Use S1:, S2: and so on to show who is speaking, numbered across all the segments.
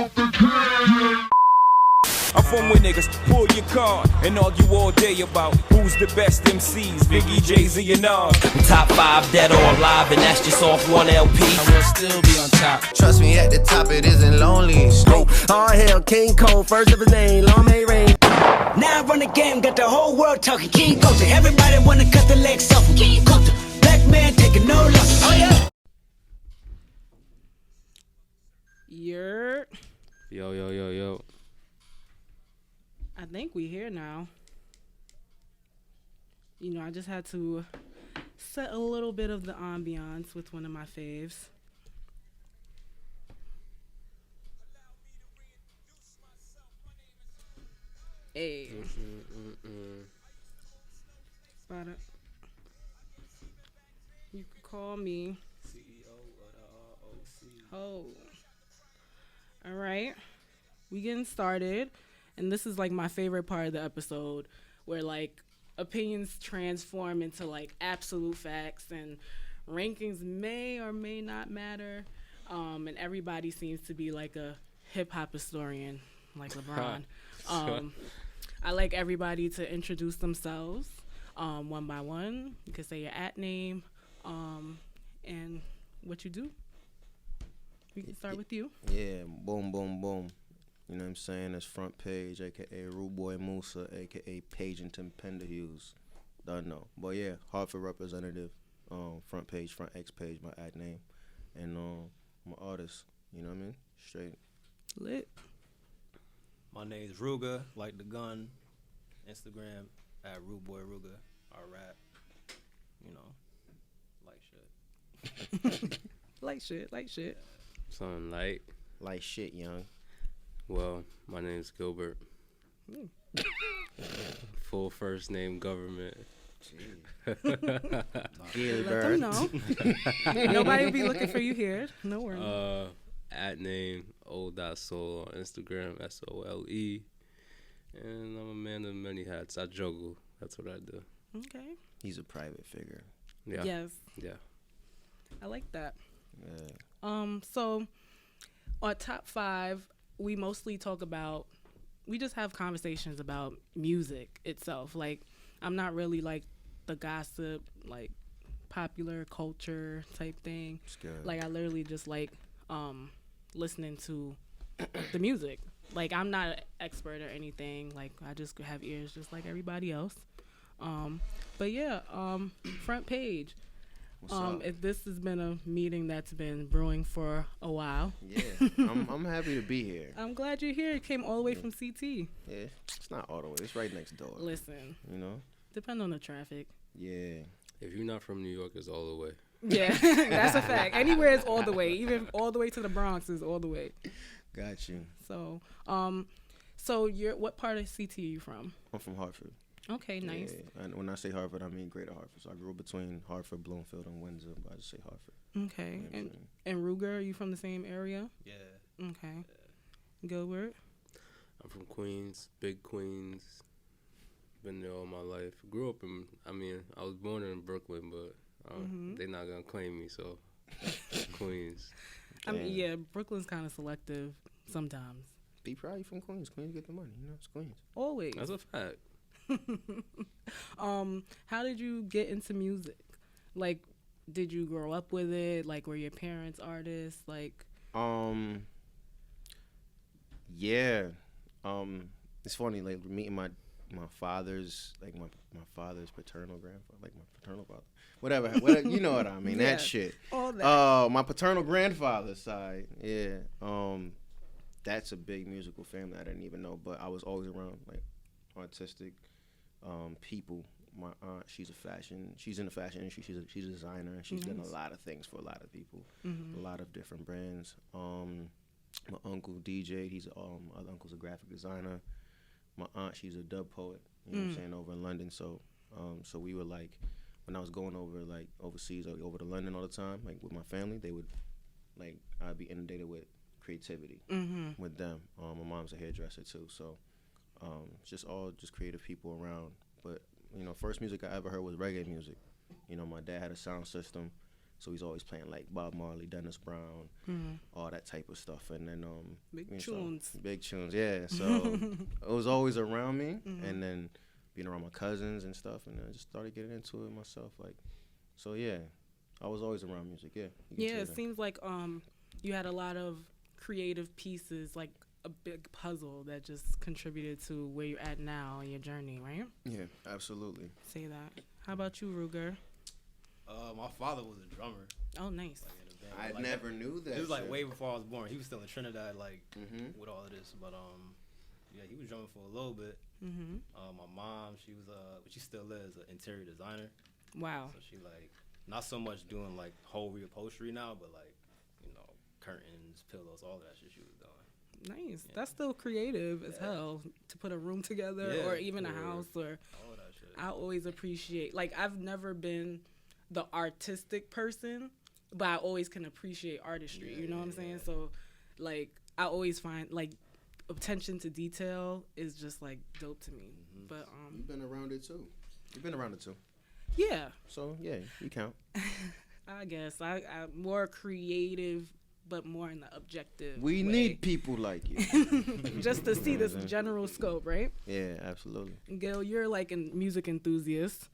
S1: I'm from where niggas pull your card and argue all day about who's the best MCs, Biggie, Jay-Z, and Nas.
S2: Top 5 dead or alive, and that's just off one LP.
S3: I will still be on top.
S4: Trust me, at the top it isn't lonely.
S2: All hail King Cole, first of his name, long may reign.
S5: Now I run the game, got the whole world talking. King Culture, everybody wanna cut the legs off. King Culture, black man taking no losses. Oh yeah.
S6: Yo.
S7: I think we here now. You know, I just had to set a little bit of the ambiance with one of my faves. Hey. You can call me CEO of the ROC. Oh. All right. We getting started. And this is like my favorite part of the episode where like opinions transform into like absolute facts and rankings may or may not matter. And everybody seems to be like a hip hop historian like LeBron. I like everybody to introduce themselves one by one. You can say your @name and what you do. We can start with you.
S4: Yeah, boom. You know what I'm saying? That's Front Page, a.k.a. Rudeboy Musa, a.k.a. Pagington Penderhughes. Don't know. But yeah, Hartford representative, Front Page, Front X Page, my @name. And I'm an artist, you know what I mean? Straight.
S7: Lit.
S3: My name's Ruger, like the gun. Instagram @RudeboyRuger. I rap, you know, like shit.
S7: Like shit.
S6: Something light.
S4: Like shit, young.
S6: Well, my name's Gilbert. Full first name government.
S4: Gilbert.
S7: Let them know. Nobody will be looking for you here. No worries.
S6: @name old.soul on Instagram, SOLE. And I'm a man of many hats. I juggle. That's what I do.
S7: Okay.
S4: He's a private figure.
S6: Yeah.
S7: Yes.
S6: Yeah.
S7: I like that.
S4: Yeah.
S7: So on top 5, we mostly we just have conversations about music itself. Like, I'm not really like the gossip, like popular culture type thing. Like, I literally just like listening to the music. Like, I'm not an expert or anything. Like, I just have ears just like everybody else. But yeah, Front Page. If this has been a meeting that's been brewing for a while.
S4: Yeah, I'm happy to be here.
S7: I'm glad you're here. You came all the way from CT.
S4: Yeah, it's not all the way. It's right next door.
S7: Listen.
S4: You know?
S7: Depend on the traffic.
S4: Yeah.
S6: If you're not from New York, it's all the way.
S7: Yeah, that's a fact. Anywhere is all the way. Even all the way to the Bronx is all the way.
S4: Got you.
S7: So, what part of CT are you from?
S4: I'm from Hartford.
S7: Okay, nice.
S4: Yeah. And when I say Hartford, I mean Greater Hartford. So I grew up between Hartford, Bloomfield, and Windsor, but I just say Hartford.
S7: Okay.
S4: You know
S7: and Ruger, are you from the same area?
S3: Yeah.
S7: Okay. Yeah. Gilbert?
S6: I'm from Queens, big Queens. Been there all my life. Grew up I was born in Brooklyn, but they're not going to claim me, so Queens.
S7: Yeah, Brooklyn's kind of selective sometimes.
S4: Be proud you're from Queens. Queens get the money. You know, it's Queens.
S7: Always.
S6: That's a fact.
S7: How did you get into music? Like, did you grow up with it? Like, were your parents artists? Like,
S4: yeah. It's funny, like meeting my father's, like my father's paternal grandfather, like my paternal father, whatever, you know what I mean?
S7: Yeah,
S4: that shit.
S7: all that.
S4: My paternal grandfather's side, yeah. That's a big musical family. I didn't even know, but I was always around like artistic people. My aunt, she's in the fashion industry. She's a designer, and she's done a lot of things for a lot of people, a lot of different brands. My uncle DJ, other uncle's a graphic designer. My aunt, she's a dub poet, you know what I'm saying, over in London. So we were like, when I was going over like overseas or over to London all the time, like with my family, they would like, I'd be inundated with creativity with them. My mom's a hairdresser too, so just creative people around. But you know, first music I ever heard was reggae music. You know, my dad had a sound system, So he's always playing like Bob Marley, Dennis Brown, all that type of stuff. And then
S7: Big tunes.
S4: Big tunes, yeah. So it was always around me, and then being around my cousins and stuff, and I just started getting into it myself. Like, so yeah, I was always around music. Yeah.
S7: Yeah, it seems like you had a lot of creative pieces, like a big puzzle that just contributed to where you're at now in your journey, right?
S4: Yeah, absolutely.
S7: Say that. How about you, Ruger?
S3: My father was a drummer.
S7: Oh, nice.
S3: Like, in a band.
S4: I never knew that.
S3: It was like
S4: shit.
S3: way before I was born. He was still in Trinidad, like with all of this. But yeah, he was drumming for a little bit. My mom, she was but she still is an interior designer.
S7: Wow.
S3: So she like not so much doing like whole reupholstery now, but like curtains, pillows, all that shit she was doing.
S7: Nice. Yeah. That's still creative as hell to put a room together or even a house or
S3: all that shit.
S7: I always appreciate, like, I've never been the artistic person, but I always can appreciate artistry. You know what I'm saying? So, like, I always find, like, attention to detail is just, like, dope to me. But
S4: you've been around it too. You've been around it too.
S7: Yeah.
S4: So yeah, you count.
S7: I guess I'm more creative, but more in the objective.
S4: We
S7: way.
S4: need people like you.
S7: Just to see this general scope, right?
S4: Yeah, absolutely.
S7: Gil, you're like a music enthusiast.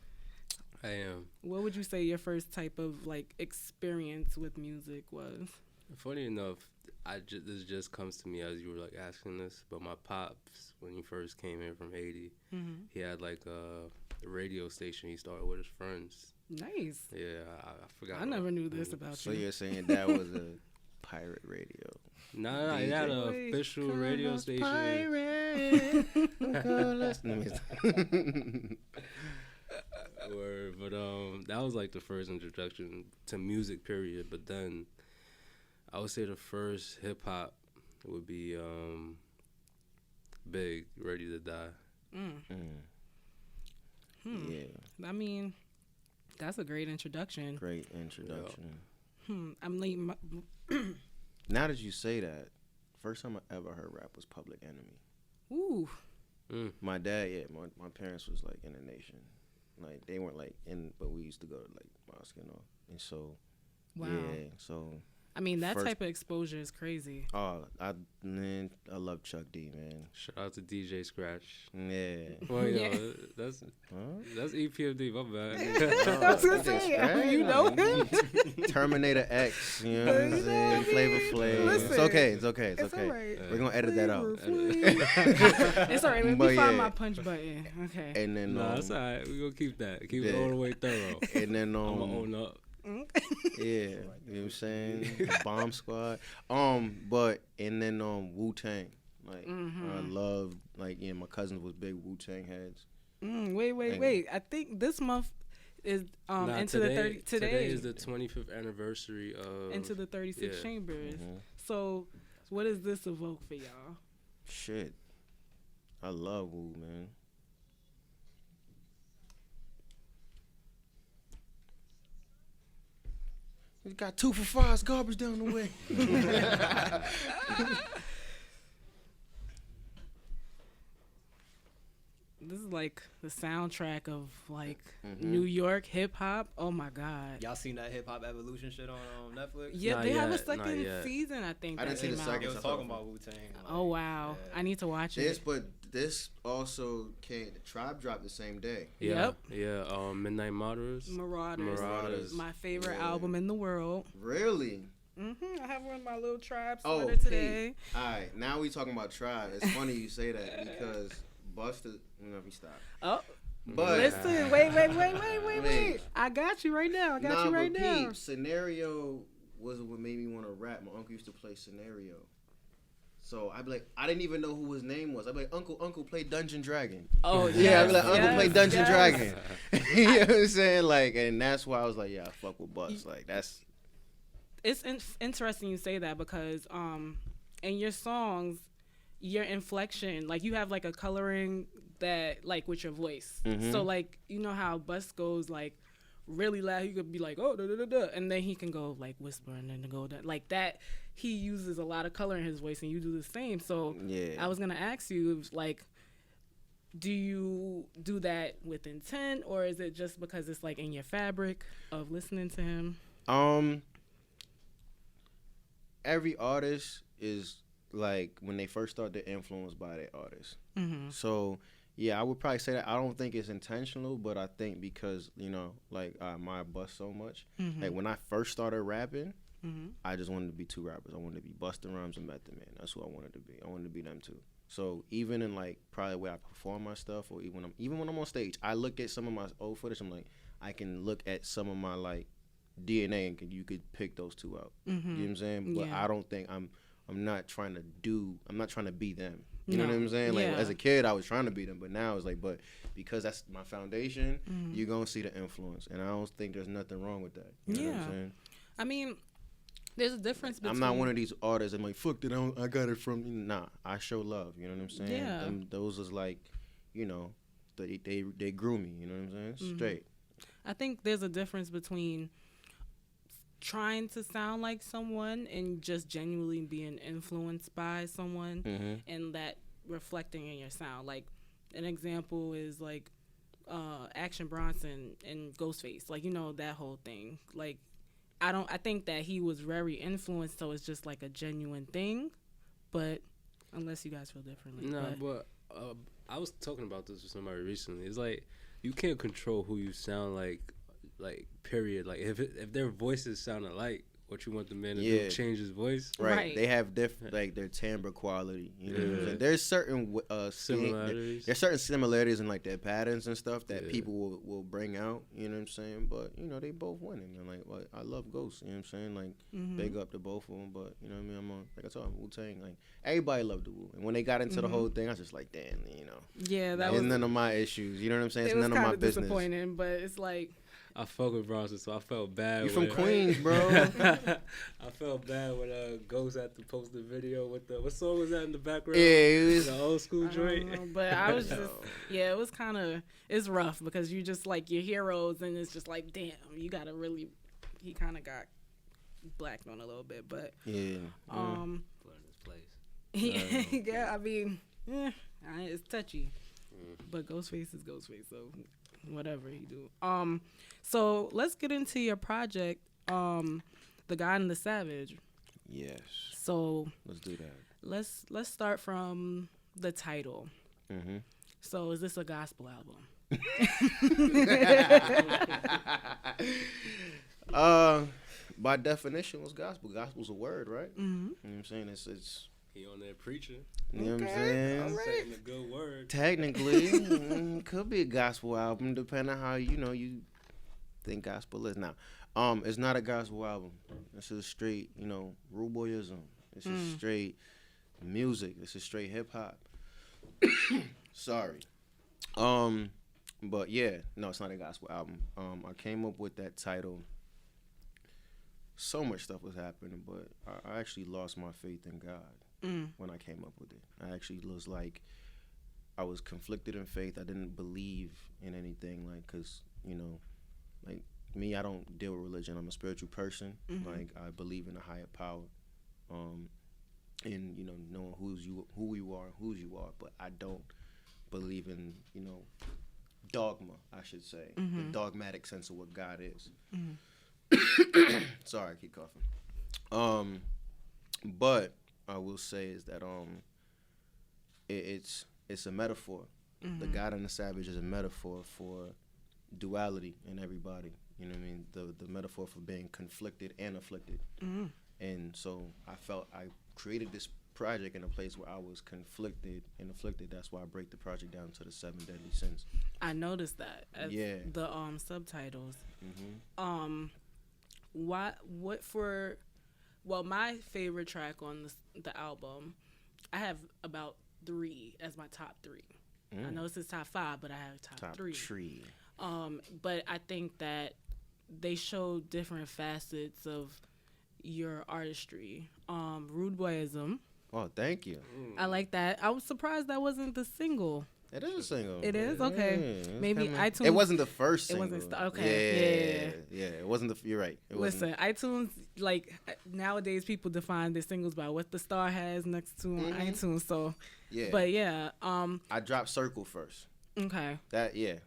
S6: I am.
S7: What would you say your first type of like experience with music was?
S6: Funny enough, this just comes to me as you were like asking this, but my pops, when he first came here from Haiti, he had like a radio station he started with his friends.
S7: Nice.
S6: Yeah, I forgot.
S7: I never knew this about you.
S4: So you're saying that was a pirate radio?
S6: Nah, he had an official radio station.
S4: Pirate.
S6: But that was like the first introduction to music, period. But then I would say the first hip hop would be Big, Ready to Die.
S4: Yeah.
S7: I mean, that's a great introduction.
S4: Great introduction.
S7: I'm like,
S4: Now that you say that, first time I ever heard rap was Public Enemy.
S7: ooh,
S4: My dad, my parents was like in the Nation. Like they weren't like in, but we used to go to like mosque and all. And so,
S7: wow.
S4: yeah, so.
S7: I mean, that
S4: first-
S7: type of exposure is crazy.
S4: Oh, I love Chuck D, man.
S6: Shout out to DJ Scratch.
S4: Yeah.
S6: Well,
S7: Yeah.
S6: that's
S4: Huh?
S6: EPMD, my bad.
S7: I was gonna say, you know him?
S4: Terminator X, you know what I'm saying? Flavor Flav.
S7: Listen,
S4: It's okay. It's
S7: It's
S4: okay.
S7: all right.
S4: We're gonna edit that out.
S7: It's all right. Let
S4: But
S7: me find
S4: yeah.
S7: my punch button. Okay.
S4: And then
S6: Nah, that's all right. We're going to keep that. Keep it
S4: yeah.
S6: all the way thorough.
S4: and then
S6: I'm going to own up.
S4: yeah, you know what I'm saying? Bomb Squad. But and then Wu-Tang. Like I loved, like, yeah, my cousins was big Wu-Tang heads.
S7: Wait. I think this month is
S6: Nah,
S7: into the 30
S6: Today is the 25th anniversary of
S7: into the 36
S6: yeah.
S7: chambers. So, what does this evoke for y'all?
S4: Shit. I love Wu, man. We got 2 for $5, garbage down the way.
S7: This is like the soundtrack of like New York hip hop. Oh my god.
S3: Y'all seen that hip hop evolution shit on Netflix?
S7: Yeah,
S6: Not
S7: they have a
S6: yet, not
S7: second
S6: yet.
S7: season, I think.
S4: I didn't
S7: that
S4: see the
S7: came
S4: second.
S3: It
S7: out.
S3: was talking about Wu-Tang.
S7: Oh wow, I need to watch it.
S4: This also came. The Tribe dropped the same day.
S6: Yeah. Yeah. Midnight Marauders.
S7: Marauders. My favorite album in the world.
S4: Really?
S7: I have one of my little Tribe
S4: Oh,
S7: sweater today.
S4: All right, now we talking about Tribe. It's funny you say that because Busta. Let me stop.
S7: Oh,
S4: But
S7: listen, wait. I got you right now.
S4: Peep, Scenario was what made me want to rap. My uncle used to play Scenario. So I'd be like, I didn't even know who his name was. I'd be like, Uncle played Dungeon Dragon.
S7: Oh,
S4: yeah, I'd be like, Uncle played Dungeon
S7: yes.
S4: Dragon. You know what I'm saying? Like, and that's why I was like, yeah, I fuck with Bust. Like, that's.
S7: It's interesting you say that because in your songs, your inflection, like you have like a coloring that like with your voice. So like, you know how Bust goes like really loud, he could be like, oh, da, da, da, da, and then he can go like whisper and then go that, like that. He uses a lot of color in his voice, and you do the same. So
S4: Yeah.
S7: I was gonna ask you, like, do you do that with intent, or is it just because it's like in your fabric of listening to him?
S4: Every artist is like when they first start, they're influenced by their artist. So yeah, I would probably say that I don't think it's intentional, but I think because like I admire Bust so much. Like when I first started rapping, I just wanted to be two rappers. I wanted to be Busta Rhymes and Method Man. That's who I wanted to be. I wanted to be them two. So even in like probably where I perform my stuff, or even when I'm on stage, I look at some of my old footage. I'm like, I can look at some of my like DNA and you could pick those two out. You know what I'm saying? But I don't think I'm not trying to be them. You know what I'm saying? Like as a kid I was trying to be them, but now it's like, but because that's my foundation, you're gonna see the influence. And I don't think there's nothing wrong with that. You know what I'm saying?
S7: I mean, there's a difference between...
S4: I'm not one of these artists I'm like, fuck it, I got it from... Nah, I show love, you know what I'm saying?
S7: Yeah.
S4: And those is like, they grew me, you know what I'm saying? Straight.
S7: I think there's a difference between trying to sound like someone and just genuinely being influenced by someone and that reflecting in your sound. Like, an example is like Action Bronson and Ghostface. Like, that whole thing. Like, I think that he was very influenced, so it's just like a genuine thing. But unless you guys feel differently.
S6: No, but I was talking about this with somebody recently. It's like you can't control who you sound like period. Like if their voices sound alike, what you want the man to do, change his voice.
S4: Right. They have different, like their timbre quality. You know what I'm saying? There's certain
S6: similarities.
S4: There's certain similarities in like their patterns and stuff that people will bring out. You know what I'm saying? But they both winning. And like I love Ghost. You know what I'm saying? Like big up to both of them. But you know what I mean? I'm on, like I told him, Wu-Tang. Like everybody loved the Wu. And when they got into the whole thing, I was just like, damn.
S7: Yeah, that was
S4: none of my issues. You know what I'm saying? It's
S7: it was
S4: none of my business.
S7: Disappointing, but it's like.
S6: I fuck with Bronson, so I felt bad.
S4: You from Queens, bro.
S6: I felt bad when Ghost had to post the video with what song was that in the background?
S4: Yeah, it was
S6: the old school joint.
S7: Know, but I was just, it was kind of, it's rough because you just like your heroes, and it's just like, damn, you gotta really. He kind of got blacked on a little bit, but
S6: put in his place.
S7: Yeah, I mean, it's touchy, but Ghostface is Ghostface, so. Whatever he do. So let's get into your project, The God and the Savage.
S4: Yes.
S7: So
S4: let's do that.
S7: Let's start from the title. So is this a gospel album?
S4: By definition, what's gospel? Gospel's a word, right? You know what I'm saying? It's
S6: he on there preaching.
S4: You know what I'm saying?
S7: All right.
S6: Saying a good word.
S4: Technically, could be a gospel album, depending on how you think gospel is. Now, it's not a gospel album. This is straight, Rudeboyizm. This is straight music. This is straight hip hop. Sorry. But yeah, no, it's not a gospel album. I came up with that title. So much stuff was happening, but I actually lost my faith in God when I came up with it. I actually was like, I was conflicted in faith. I didn't believe in anything, like, cause like me, I don't deal with religion. I'm a spiritual person. Like I believe in a higher power, and knowing who you are. But I don't believe in dogma. I should say the dogmatic sense of what God is. Sorry, I keep coughing. But I will say is that it's a metaphor. The God and the Savage is a metaphor for duality in everybody. You know what I mean? The metaphor for being conflicted and afflicted. And so I felt I created this project in a place where I was conflicted and afflicted. That's why I break the project down to the 7 deadly sins.
S7: I noticed that as the subtitles. My favorite track on the album, I have about 3 as my top 3. I know this is top 5, but I have top 3. But I think that they show different facets of your artistry. Rudeboyizm.
S4: Oh, thank you.
S7: I like that. I was surprised that wasn't the single.
S4: It is a single.
S7: It is? Okay. Maybe iTunes.
S4: It wasn't the first single.
S7: It wasn't. Okay.
S4: Yeah. It wasn't you're right.
S7: Listen, iTunes, like, nowadays people define their singles by what the star has next to on iTunes. So,
S4: yeah.
S7: But yeah.
S4: I dropped Circle first.
S7: Okay.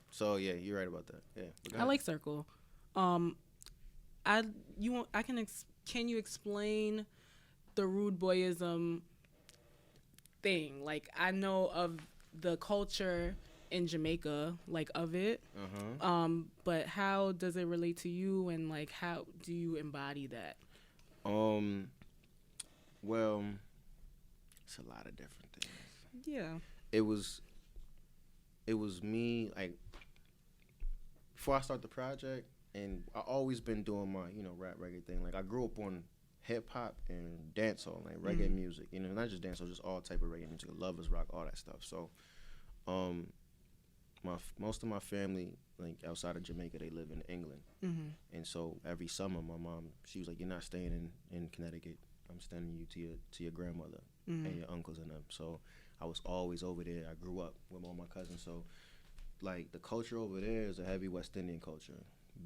S4: So yeah, you're right about that. Yeah.
S7: I like Circle. Can you explain the Rudeboyizm thing? Like, I know of the culture in Jamaica, like, of it. But how does it relate to you, and like, how do you embody that?
S4: Well, it's a lot of different things.
S7: Yeah.
S4: It was me, like, before I start the project, and I always been doing my, rap reggae thing. Like, I grew up on hip hop and dancehall, like reggae music, not just dancehall, just all type of reggae music, lovers rock, all that stuff. So, most of my family, like outside of Jamaica, they live in England, and so every summer, my mom, she was like, "You're not staying in Connecticut. I'm sending you to your grandmother and your uncles and them." So I was always over there. I grew up with all my cousins, so like the culture over there is a heavy West Indian culture,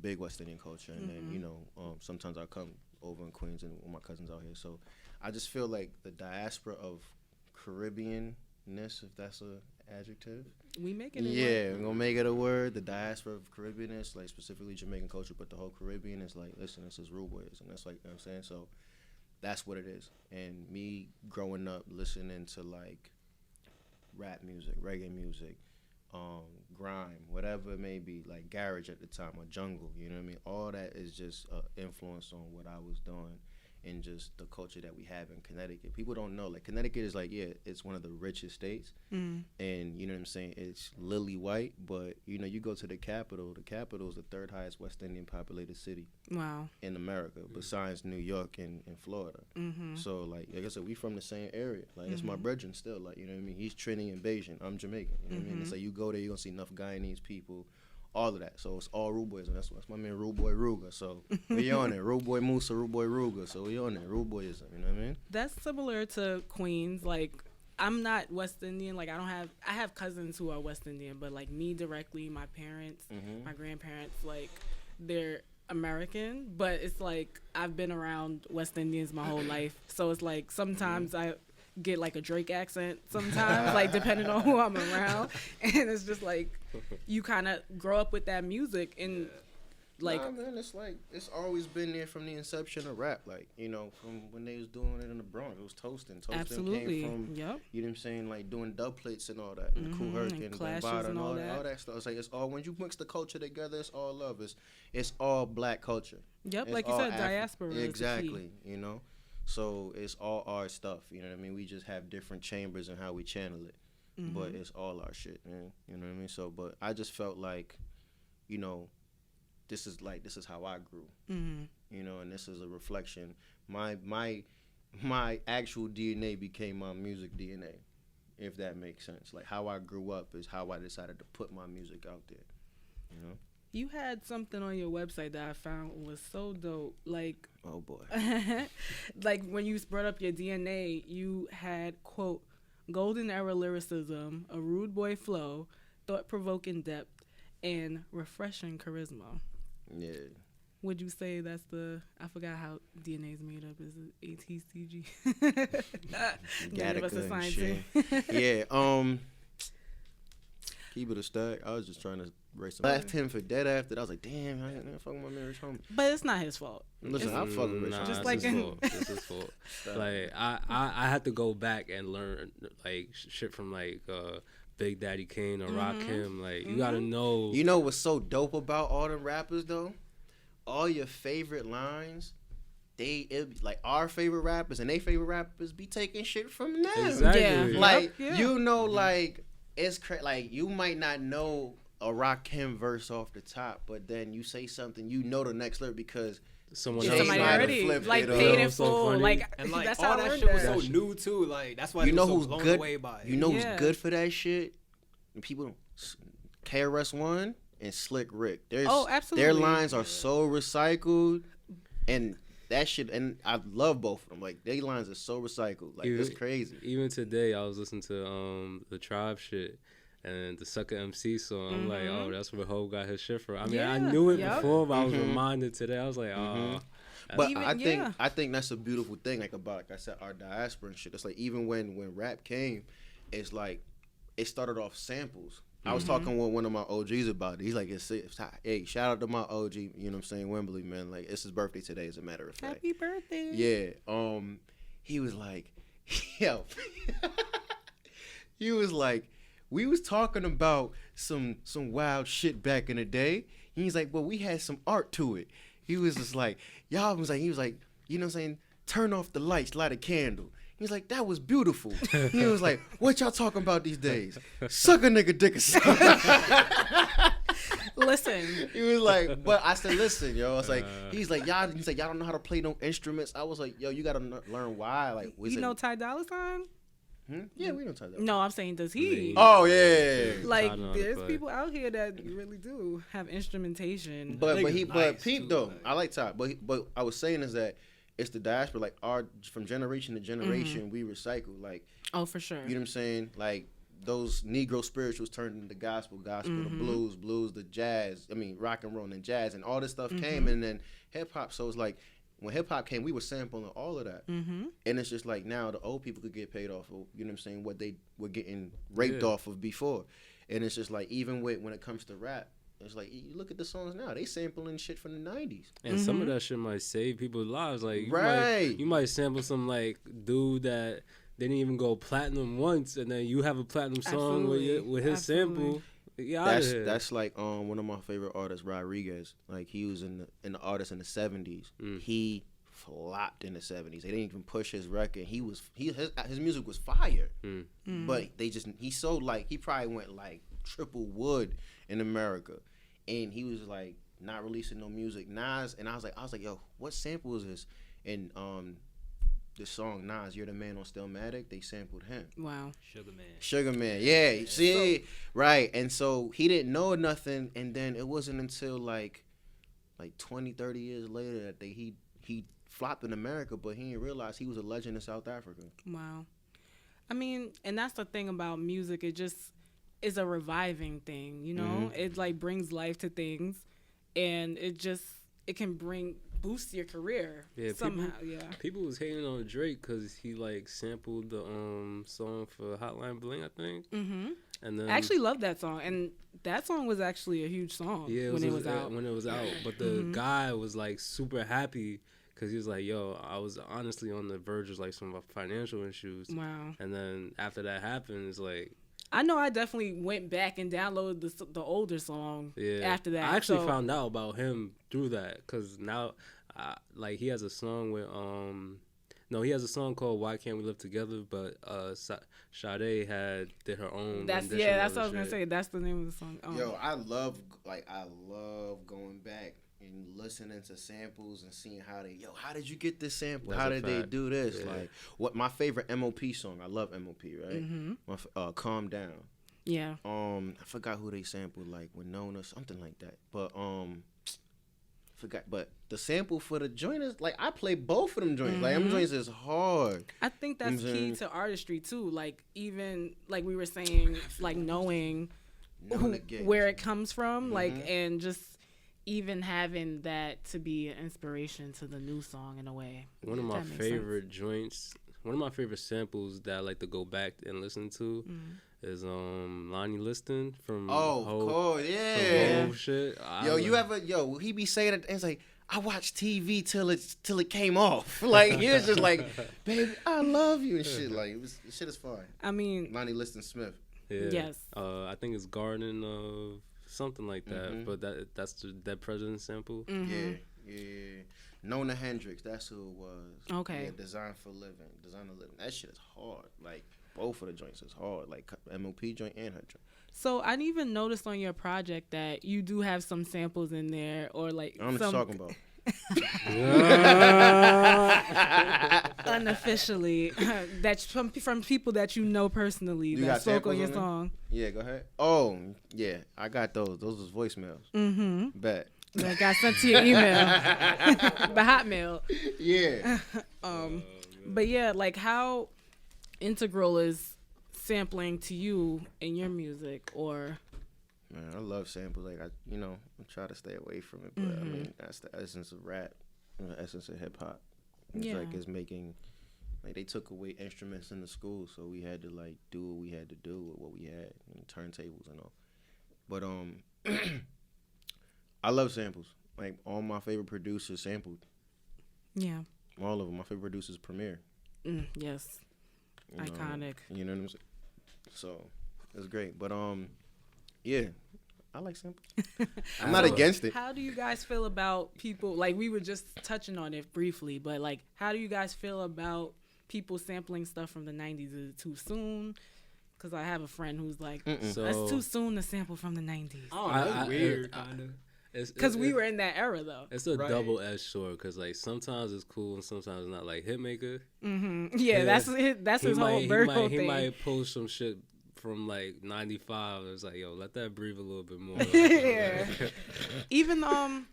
S4: big West Indian culture, and then sometimes I come over in Queens and with my cousins out here. So I just feel like the diaspora of Caribbean-ness, if that's a adjective.
S7: We making it.
S4: Yeah, we're gonna make it a word. The diaspora of Caribbean-ness, like specifically Jamaican culture, but the whole Caribbean is like, listen, this is Rudeboyizm. That's like, you know what I'm saying? So that's what it is. And me growing up listening to like rap music, reggae music, grime, whatever it may be, like garage at the time or jungle, you know what I mean? All that is just influence on what I was doing and just the culture that we have in Connecticut. People don't know, like Connecticut is like, yeah, it's one of the richest states, and you know what I'm saying, it's lily white, but you go to the capital is the third highest West Indian populated city in America, besides New York and Florida. So like I said, we from the same area, like it's my brethren still, like, you know what I mean, he's Trini and Bayesian, I'm Jamaican, you know what I mean, it's like you go there, you're gonna see enough Guyanese people, all of that. So it's all Rudeboyizm. That's my man Rudeboy Ruger. So we on it. Rudeboy Musa, Rudeboy Ruger. So we on it. Rudeboyizm. You know what I mean?
S7: That's similar to Queens. Like, I'm not West Indian. Like, I have cousins who are West Indian, but like me directly, my parents, my grandparents, like they're American, but it's like I've been around West Indians my whole life. So it's like sometimes I get like a Drake accent sometimes, like depending on who I'm around, and it's just like you kind of grow up with that music and like.
S4: Nah, man, it's like it's always been there from the inception of rap, like from when they was doing it in the Bronx, it was toasting.
S7: Absolutely.
S4: Came from,
S7: yep.
S4: You know what I'm saying, like doing dubplates and all that, and the Cool Hurricane, and Bambaataa and all that stuff. It's like it's all, when you mix the culture together, it's all love. It's all black culture.
S7: Yep,
S4: it's
S7: like you said, diaspora.
S4: Exactly, So it's all our stuff, you know what I mean? We just have different chambers and how we channel it, but it's all our shit, man. You know what I mean? So, but I just felt like, this is how I grew, and this is a reflection. My actual DNA became my music DNA, if that makes sense. Like how I grew up is how I decided to put my music out there,
S7: You had something on your website that I found was so dope. Like,
S4: oh boy,
S7: like when you brought up your DNA, you had, quote, golden era lyricism, a rude boy flow, thought-provoking depth, and refreshing charisma.
S4: Yeah.
S7: Would you say that's I forgot how DNA is made up. Is it ATCG?
S4: Gattaca and shit. Yeah. Keep it a stack. I was just trying to race him. Left him for dead after that. I was like, damn, I ain't fucking my man Rich Homie.
S7: But it's not his fault.
S4: Listen, I fuck with Rich Homie.
S7: Just like
S6: it's his fault. Like I had to go back and learn like shit from like Big Daddy Kane or Rakim. Like you gotta know.
S4: You know what's so dope about all the rappers though? All your favorite lines, like our favorite rappers and they favorite rappers be taking shit from them.
S6: Exactly.
S7: Yeah.
S4: Like like. It's like you might not know a Rakim verse off the top, but then you say something, the next lyric because
S6: somebody
S7: already like paid it full.
S3: So
S7: like,
S3: and like
S7: that's
S3: all
S7: how I
S3: that
S7: learned
S3: shit was
S7: that.
S3: so new too. Like that's why they was so blown
S4: good,
S3: away by it.
S4: You know who's good for that shit? And people, KRS-One and Slick Rick.
S7: Absolutely.
S4: Their lines are so recycled, and that shit, and I love both of them. Like, their lines are so recycled. Like, it's crazy.
S6: Even today, I was listening to the Tribe shit and the Sucker MC song. I'm like, oh, that's where Ho got his shit from. I mean, I knew it before, but I was reminded today. I was like, oh.
S4: But I think that's a beautiful thing, like I said, our diaspora and shit. It's like, even when rap came, it's like, it started off samples. I was talking with one of my OGs about it. He's like, hey, shout out to my OG, you know what I'm saying, Wembley, man. Like, it's his birthday today, as a matter of fact.
S7: Happy birthday.
S4: Yeah. He was like, yo. He was like, we was talking about some wild shit back in the day. He's like, well, we had some art to it. He was just like, he was like, you know what I'm saying? Turn off the lights, light a candle. He was like, that was beautiful. He was like, what y'all talking about these days? Suck a nigga dick or something.
S7: Listen.
S4: He was like, but I said, listen, yo. I was like, he's like, y'all don't know how to play no instruments. I was like, yo, you gotta learn why. Like,
S7: you know Ty Dolla $ign?
S4: Yeah, we don't talk that.
S7: No, I'm saying, does he?
S4: Oh yeah.
S7: Like, there's people out here that really do have instrumentation.
S4: But Pete though, I like Ty. But I was saying is that it's the diaspora, like from generation to generation, we recycle. Like,
S7: oh, for sure.
S4: You know what I'm saying? Like, those Negro spirituals turned into gospel, the blues, the jazz. I mean, rock and roll and jazz, and all this stuff came, and then hip hop. So it's like, when hip hop came, we were sampling all of that, and it's just like now the old people could get paid off of, you know what I'm saying, what they were getting raped off of before, and it's just like even when it comes to rap. It's like, you look at the songs now, they sampling shit from the 90s.
S6: And some of that shit might save people's lives. Like, you might sample some, like, dude that didn't even go platinum once, and then you have a platinum song with his sample.
S4: That's like one of my favorite artists, Rodriguez. Like, he was in the artist in the 70s. He flopped in the 70s. They didn't even push his record. His music was fire. But he probably went like triple wood in America, and he was like not releasing no music. Nas, and I was like, yo, what sample is this? And this song Nas, You're the Man on Stillmatic, they sampled him.
S7: Wow.
S4: Sugar Man, yeah. See, right. And so he didn't know nothing, and then it wasn't until like 20, 30 years later that he flopped in America, but he didn't realize he was a legend in South Africa.
S7: Wow. I mean, and that's the thing about music. It just is a reviving thing, you know? It like brings life to things, and it can boost your career somehow.
S6: People was hating on Drake because he like sampled the song for Hotline Bling, I think. And then I
S7: actually love that song, and that song was actually a huge song when it was out.
S6: But the guy was like super happy because he was like, yo, I was honestly on the verge of like some financial issues.
S7: Wow.
S6: And then after that happened, it's like,
S7: I know I definitely went back and downloaded the older song after that.
S6: I actually found out about him through that because now, like, he has a song with he has a song called Why Can't We Live Together, but Sade did her own.
S7: That's what I was gonna say. That's the name of the song.
S4: Yo, I love going back and listening to samples and seeing how did you get this sample? How did they do this? Yeah. Like, what my favorite MOP song? I love MOP, right? Calm Down.
S7: Yeah.
S4: I forgot who they sampled, like Winona, something like that. But forgot. But the sample for the joint is like, I play both of them joints. Like, them joints is hard.
S7: I think that's key to artistry too. Like, even like we were saying, like knowing where it comes from, like, and just even having that to be an inspiration to the new song in a way.
S6: One of my favorite joints, one of my favorite samples that I like to go back and listen to is Lonnie Liston from
S4: cool, yeah.
S6: Shit.
S4: He be saying it, and it's like, I watched TV till it came off. Like, he was just like, baby, I love you and shit. Like, shit is fine.
S7: I mean,
S4: Lonnie Liston Smith.
S6: Yeah.
S7: Yes.
S6: I think it's Garden of something like that, but that's the Dead President sample.
S4: Yeah. Nona Hendrix, that's who it was.
S7: Okay.
S4: Yeah, Design of Living. That shit is hard. Like, both of the joints is hard. Like, MOP joint and her joint.
S7: So I even noticed on your project that you do have some samples in there, or like
S4: I'm just talking about.
S7: Unofficially, that's from people that you know personally that spoke on your song.
S4: Yeah, go ahead. Oh, yeah, I got those. Those was voicemails. Bet.
S7: That got sent to your email, the Hotmail.
S4: Yeah.
S7: But yeah, like, how integral is sampling to you in your music? Or
S4: man, I love samples. Like, I try to stay away from it, but I mean, that's the essence of rap, the essence of hip hop. It's like, it's making, like, they took away instruments in the school, so we had to like do what we had to do with what we had, and turntables and all. But I love samples. Like all my favorite producers sampled.
S7: Yeah.
S4: All of them. My favorite producers Premier.
S7: Yes.
S4: You know,
S7: Iconic.
S4: You know what I'm saying? So it's great. But yeah, I like samples. I'm not against it.
S7: How do you guys feel about people, like we were just touching on it briefly, but like how do you guys feel about people sampling stuff from the 90s? Is it too soon? Because I have a friend who's like, that's too soon to sample from the 90s.
S3: Oh, that's weird, kind of.
S7: Because we were in that era, though.
S6: It's a double-edged sword, because like sometimes it's cool and sometimes it's not. Like Hitmaker.
S7: Yeah, that's his whole Virgo thing.
S6: He might post some shit from like 95. It's like, yo, let that breathe a little bit more.
S7: Yeah. Even the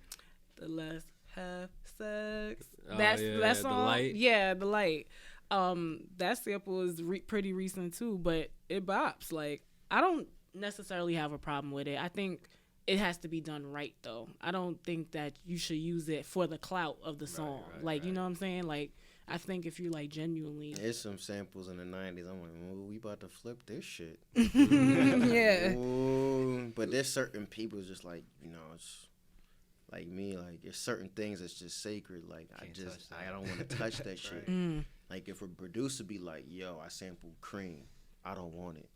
S7: Let's Have Sex. That song.
S6: The Light.
S7: Yeah, The Light. That sample is pretty recent too, but it bops. Like, I don't necessarily have a problem with it. I think it has to be done right, though. I don't think that you should use it for the clout of the song. You know what I'm saying? Like, I think if you like genuinely,
S4: there's some samples in the 90s. I'm like, oh, we about to flip this shit.
S7: Yeah.
S4: Ooh, but there's certain people just like, you know, it's like me. Like, there's certain things that's just sacred. Like, I don't want to touch that shit. Like, if a producer be like, yo, I sampled Cream, I don't want it.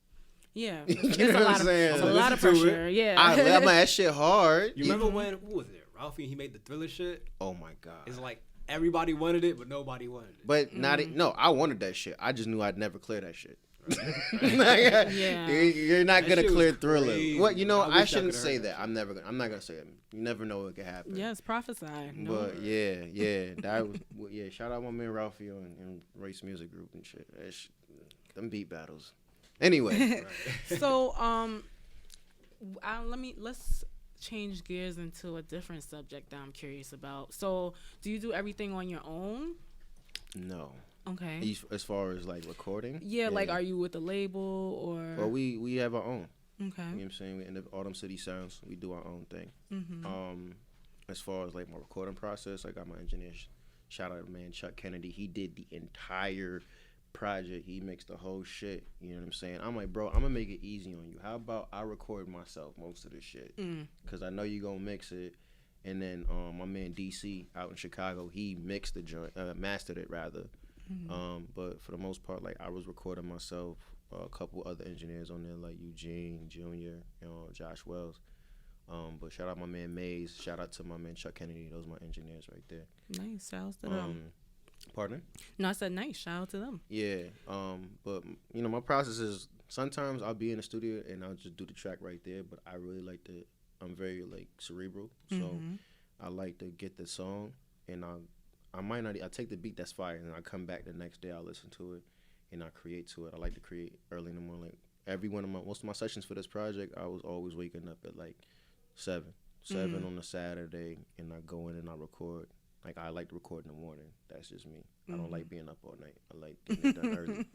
S7: Yeah,
S4: you know what I'm saying?
S7: It's a lot of pressure. Yeah,
S4: I'm like, that shit hard.
S3: You remember when, what was it, Ralphie? He made the Thriller shit.
S4: Oh my god!
S3: It's like everybody wanted it, but nobody wanted it.
S4: But no, I wanted that shit. I just knew I'd never clear that shit.
S7: Yeah,
S4: you're not
S3: that
S4: gonna clear Thriller.
S3: crazy.
S4: What you know? I shouldn't
S3: I
S4: say that. I'm not gonna say it. You never know what could happen.
S7: yes, prophesy. No.
S4: But yeah, that was Shout out my man Ralphie and Race Music Group and shit. Them beat battles. Anyway,
S7: so let's change gears into a different subject that I'm curious about. So, do you do everything on your own?
S4: No.
S7: Okay.
S4: As far as like recording?
S7: Yeah, like are you with a label or?
S4: Well, we have our own.
S7: Okay.
S4: You know what I'm saying? In the Autumn City Sounds, we do our own thing. As far as like my recording process, I got my engineer. Shout out to man Chuck Kennedy. He did the entire project. He mixed the whole shit. You know what I'm saying? I'm like, bro, I'm gonna make it easy on you. How about I record myself most of the shit? Because I know you gonna mix it. And then my man DC out in Chicago, he mixed the joint, mastered it rather. But for the most part, like I was recording myself. A couple other engineers on there like Eugene Jr., Josh Wells. But shout out my man Maze. Shout out to my man Chuck Kennedy. Those are my engineers right there.
S7: Nice. Shout out to them.
S4: Pardon?
S7: No, I said nice. Shout out to them.
S4: Yeah. But you know, my process is sometimes I'll be in the studio and I'll just do the track right there. But I really like to. I'm very like cerebral, so I like to get the song and I might not. I take the beat that's fire and I come back the next day. I'll listen to it and I create to it. I like to create early in the morning. Like most of my sessions for this project, I was always waking up at like 7 on a Saturday, and I go in and I record. Like, I like to record in the morning. That's just me. I don't like being up all night. I like getting it done early.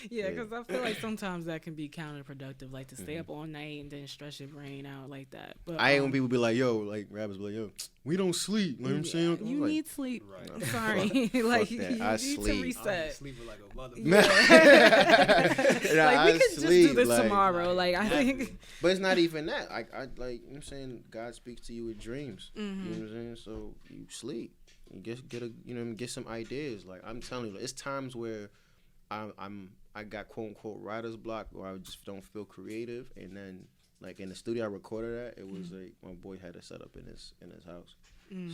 S7: Yeah, because I feel like sometimes that can be counterproductive, like to stay up all night and then stress your brain out like that. But
S4: I hate when people be like, yo, like rappers be like, yo, we don't sleep. You know what I'm saying?
S7: You
S4: like,
S7: need sleep.
S3: Right.
S7: I'm sorry. Like, you
S4: that. I
S7: need
S4: sleep.
S7: to reset.
S3: Sleep with like a mother.
S7: Like, we could just do this
S4: like,
S7: tomorrow. Like, I think.
S4: But it's not even that. I like, you know what I'm saying? God speaks to you with dreams. You know what I'm saying? So you sleep. You get some ideas. Like, I'm telling you, it's times where I got quote unquote writer's block, or I just don't feel creative, and then like in the studio I recorded at, it was like my boy had it set up in his house,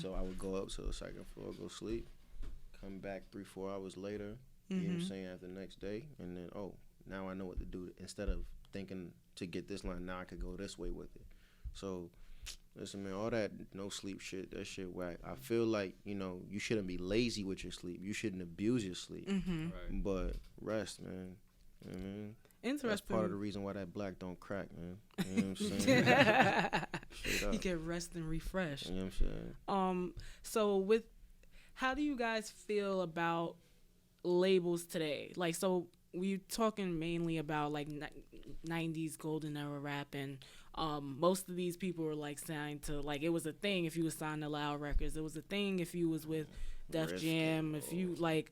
S4: so I would go up to the second floor, go sleep, come back 3-4 hours later, you know what I'm saying, after the next day, and then now I know what to do. Instead of thinking to get this line, now I could go this way with it. So listen, man, all that no sleep shit, that shit whack. I feel like, you know, you shouldn't be lazy with your sleep. You shouldn't abuse your sleep.
S3: Right.
S4: But rest, man. You know what I mean?
S7: Interesting.
S4: That's part of the reason why that black don't crack, man. You know what I'm saying?
S7: You get rest and refresh.
S4: You know what I'm saying?
S7: So how do you guys feel about labels today? Like, so we're talking mainly about like 90s golden era rap, and most of these people were like signed to, like, it was a thing if you was signed to Loud Records. It was a thing if you was with Def Jam. If you like,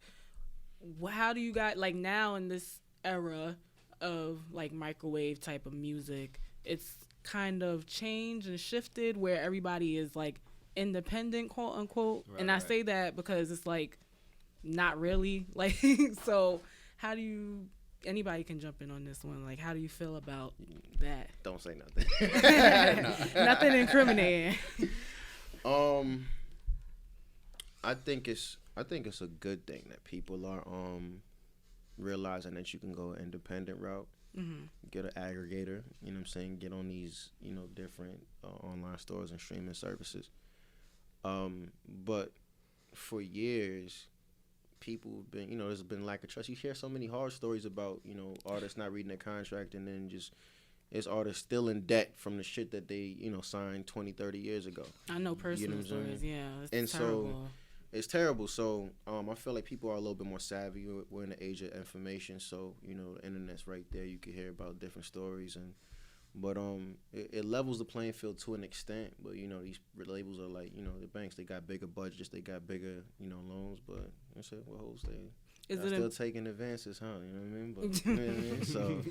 S7: how do you guys, like, now in this era of like microwave type of music, it's kind of changed and shifted where everybody is like independent, quote unquote.
S3: Right,
S7: and I
S3: right.
S7: say that because it's like not really like so how do you anybody can jump in on this one, like how do you feel about that?
S4: Don't say nothing.
S7: Nothing incriminating.
S4: I think it's a good thing that people are realizing that you can go an independent route, get an aggregator, you know what I'm saying, get on these, you know, different online stores and streaming services. But for years, people have been, you know, there's been lack of trust. You hear so many horror stories about, you know, artists not reading their contract and then just it's artists still in debt from the shit that they, you know, signed 20, 30 years ago.
S7: I know personal
S4: what I'm saying?
S7: stories, yeah. It's
S4: And
S7: terrible.
S4: so it's terrible. So I feel like people are a little bit more savvy. We're in the age of information, so you know the internet's right there. You can hear about different stories, but it levels the playing field to an extent. But you know these labels are like, you know, the banks, they got bigger budgets, they got bigger, you know, loans. But I said, well, hoes, they still taking advances, huh? You know what I mean? But you know what I mean? So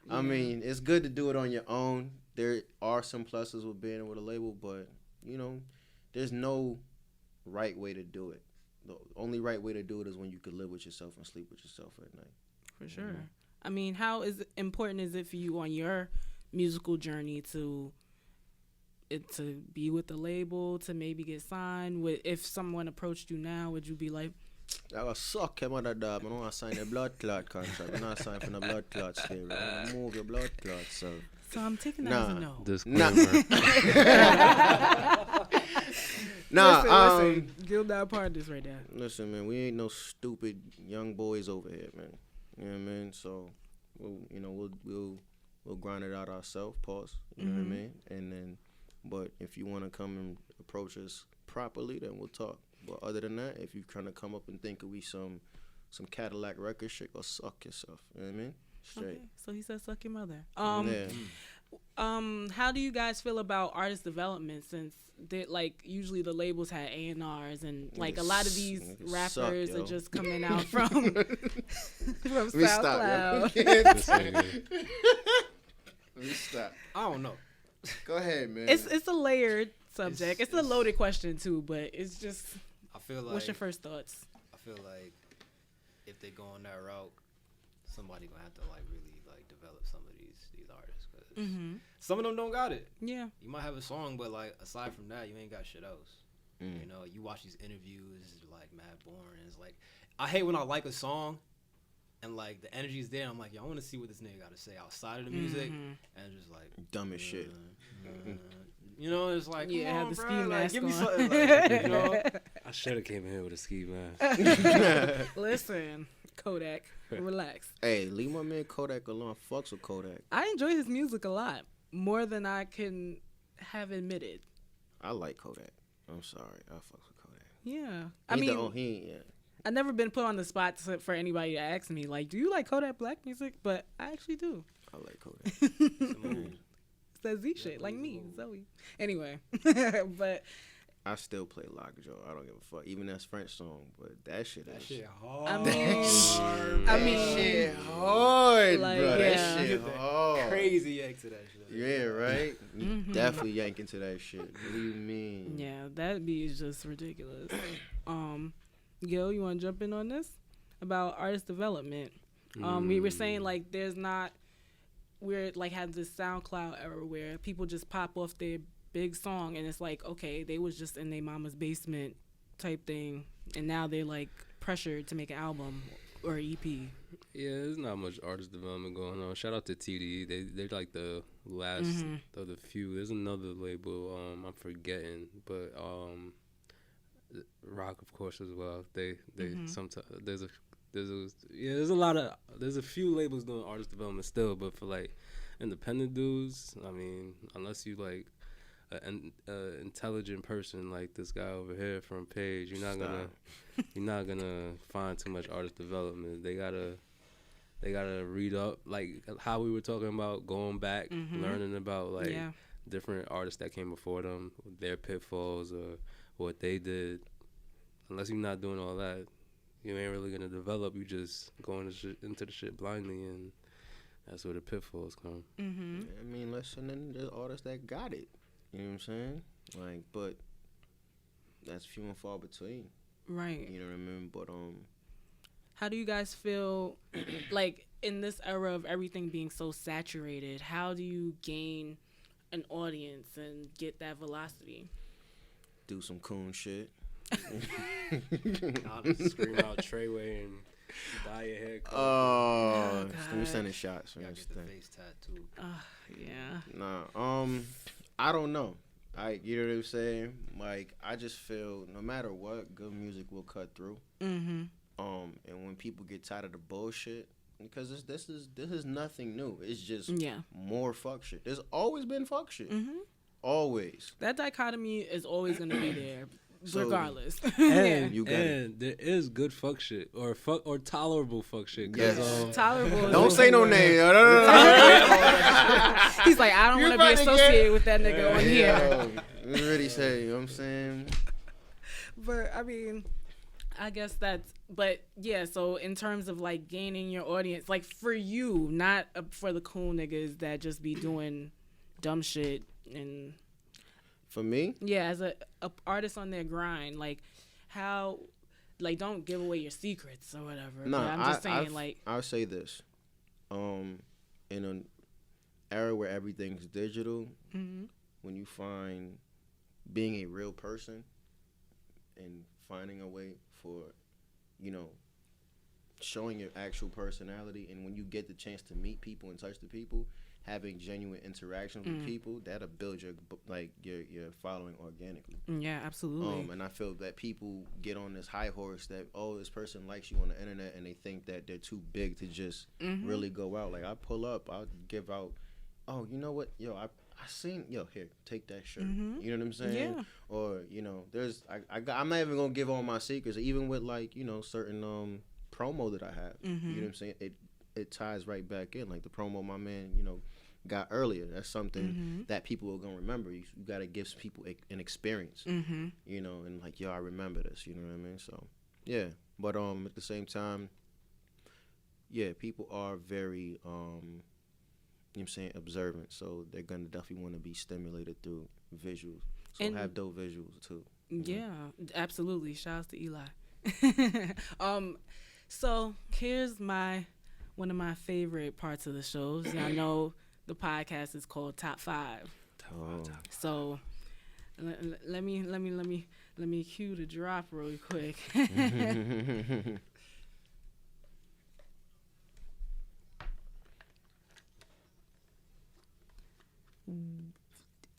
S4: I mean, it's good to do it on your own. There are some pluses with being with a label, but you know, there's no right way to do it. The only right way to do it is when you can live with yourself and sleep with yourself at night.
S7: For sure. I mean, how important is it for you on your musical journey to be with the label, to maybe get signed? If someone approached you now, would you be like,
S4: I was suck him on that dog. I don't want to sign a blood clot contract. I'm not signing for the blood clot theory. I want to move your blood clot, so.
S7: so I'm taking that as a no.
S6: Disclaimer.
S7: Listen, Gil that part of this right there.
S4: Listen, man, we ain't no stupid young boys over here, man. You know what I mean? So, we'll grind it out ourselves. Pause. You know what I mean? And then, but if you want to come and approach us properly, then we'll talk. But other than that, if you trying to come up and think we some Cadillac record shit, go suck yourself. You know what I mean? Straight.
S7: Okay, so he said suck your mother.
S4: Yeah.
S7: How do you guys feel about artist development, since like usually the labels had A&Rs and like a lot of these rappers are just coming out from SoundCloud.
S4: Let me stop.
S3: I don't know.
S4: Go ahead, man.
S7: It's a layered subject. It's a loaded question too, but it's just.
S3: I feel like.
S7: What's your first thoughts?
S3: I feel like if they go on that route, somebody gonna have to like really like develop some of these artists, because some of them don't got it.
S7: Yeah.
S3: You might have a song, but like aside from that, you ain't got shit else. You know, you watch these interviews, it's like mad boring. It's like I hate when I like a song and like the energy's there. I'm like, yo, I want to see what this nigga got to say outside of the music, and it's just like
S4: dumb as shit.
S3: You know, it's like,
S7: Yeah,
S3: come
S7: have
S3: on,
S7: the
S3: bro,
S7: ski
S3: like,
S7: mask
S3: give me
S7: on.
S3: something, like, you know.
S6: I should have came in here with a ski mask.
S7: Listen, Kodak, relax.
S4: Hey, leave my man Kodak alone. Fucks with Kodak.
S7: I enjoy his music a lot, more than I can have admitted.
S4: I like Kodak. I'm sorry, I fucks with Kodak.
S7: Yeah,
S4: Yeah.
S7: I've never been put on the spot for anybody to ask me, like, do you like Kodak Black music? But I actually do.
S4: I like Kodak.
S7: It's that Z shit, like me, Zoe. Anyway, but
S4: I still play Lockjaw. I don't give a fuck. Even that's French song, but that shit
S3: hard.
S7: I mean,
S4: shit hard,
S7: like,
S4: bro.
S7: yeah.
S4: That shit hard.
S3: Crazy yank to that shit.
S4: Yeah, right? You definitely yanking to that shit. What do you mean?
S7: yeah, that beat is just ridiculous. Gil, you want to jump in on this about artist development? We were saying like we're like had this SoundCloud era where people just pop off their big song and it's like, okay, they was just in their mama's basement type thing, and now they're like pressured to make an album or EP.
S6: Yeah, there's not much artist development going on. Shout out to TDE. They're like the last of the few. There's another label, I'm forgetting, but Rock, of course, as well. They sometimes there's a few labels doing artist development still, but for like independent dudes, I mean, unless you like an intelligent person like this guy over here from Page, you're not gonna find too much artist development. They gotta read up, like how we were talking about going back, learning about like different artists that came before them, their pitfalls or what they did. Unless you're not doing all that, you ain't really gonna develop. You just going into the shit blindly, and That's where the pitfalls come.
S4: I mean, listen, then there's artists that got it. You know what I'm saying? Like, but that's few and far between.
S7: Right.
S4: You know what I mean? But
S7: how do you guys feel like in this era of everything being so saturated? How do you gain an audience and get that velocity?
S4: do some coon shit.
S6: I'll just scream out Treyway and dye your hair color.
S4: Oh,
S7: God.
S4: we sending shots.
S3: Gotta get the face tattoo.
S7: Yeah.
S4: Nah, I don't know. You know what I'm saying? Like, I just feel no matter what, good music will cut through.
S7: Mm-hmm.
S4: And when people get tired of the bullshit, because this is nothing new. It's just more fuck shit. There's always been fuck shit.
S7: Mm-hmm.
S4: Always.
S7: That dichotomy is always gonna be there,
S4: So,
S7: regardless.
S6: And,
S4: You got
S6: and there is good fuck shit or tolerable fuck shit.
S4: Yes.
S7: Tolerable.
S4: Don't say no name. No.
S7: He's like, I don't want to be associated with that nigga on here.
S4: You really say, you know what I'm saying?
S7: But I mean, I guess but yeah, so in terms of like gaining your audience, like for you, not for the cool niggas that just be doing dumb shit and
S4: For me?
S7: yeah, as a artist on their grind, like how, like don't give away your secrets or whatever.
S4: No,
S7: but I'm just saying
S4: I'll say this. In an era where everything's digital, when you find being a real person and finding a way for, showing your actual personality, and when you get the chance to meet people and touch the people, having genuine interactions with people, that'll build your following organically.
S7: Yeah, absolutely.
S4: And I feel that people get on this high horse that, this person likes you on the internet, and they think that they're too big to just really go out. Like, I pull up, I'll give out, you know what? Yo, I seen, here, take that shirt. You know what I'm saying?
S7: Yeah.
S4: Or, I'm not even going to give all my secrets, even with, like, certain promo that I have. You know what I'm saying? It ties right back in. Like the promo my man, got earlier. That's something that people are going to remember. You got to give people an experience, and like, I remember this, you know what I mean? So, yeah. But at the same time, people are very, observant. So they're going to definitely want to be stimulated through visuals. So
S7: And
S4: have dope visuals too.
S7: Yeah, absolutely. Shouts to Eli. So here's one of my favorite parts of the shows. Y'all know the podcast is called Top 5. So let me cue the drop real quick.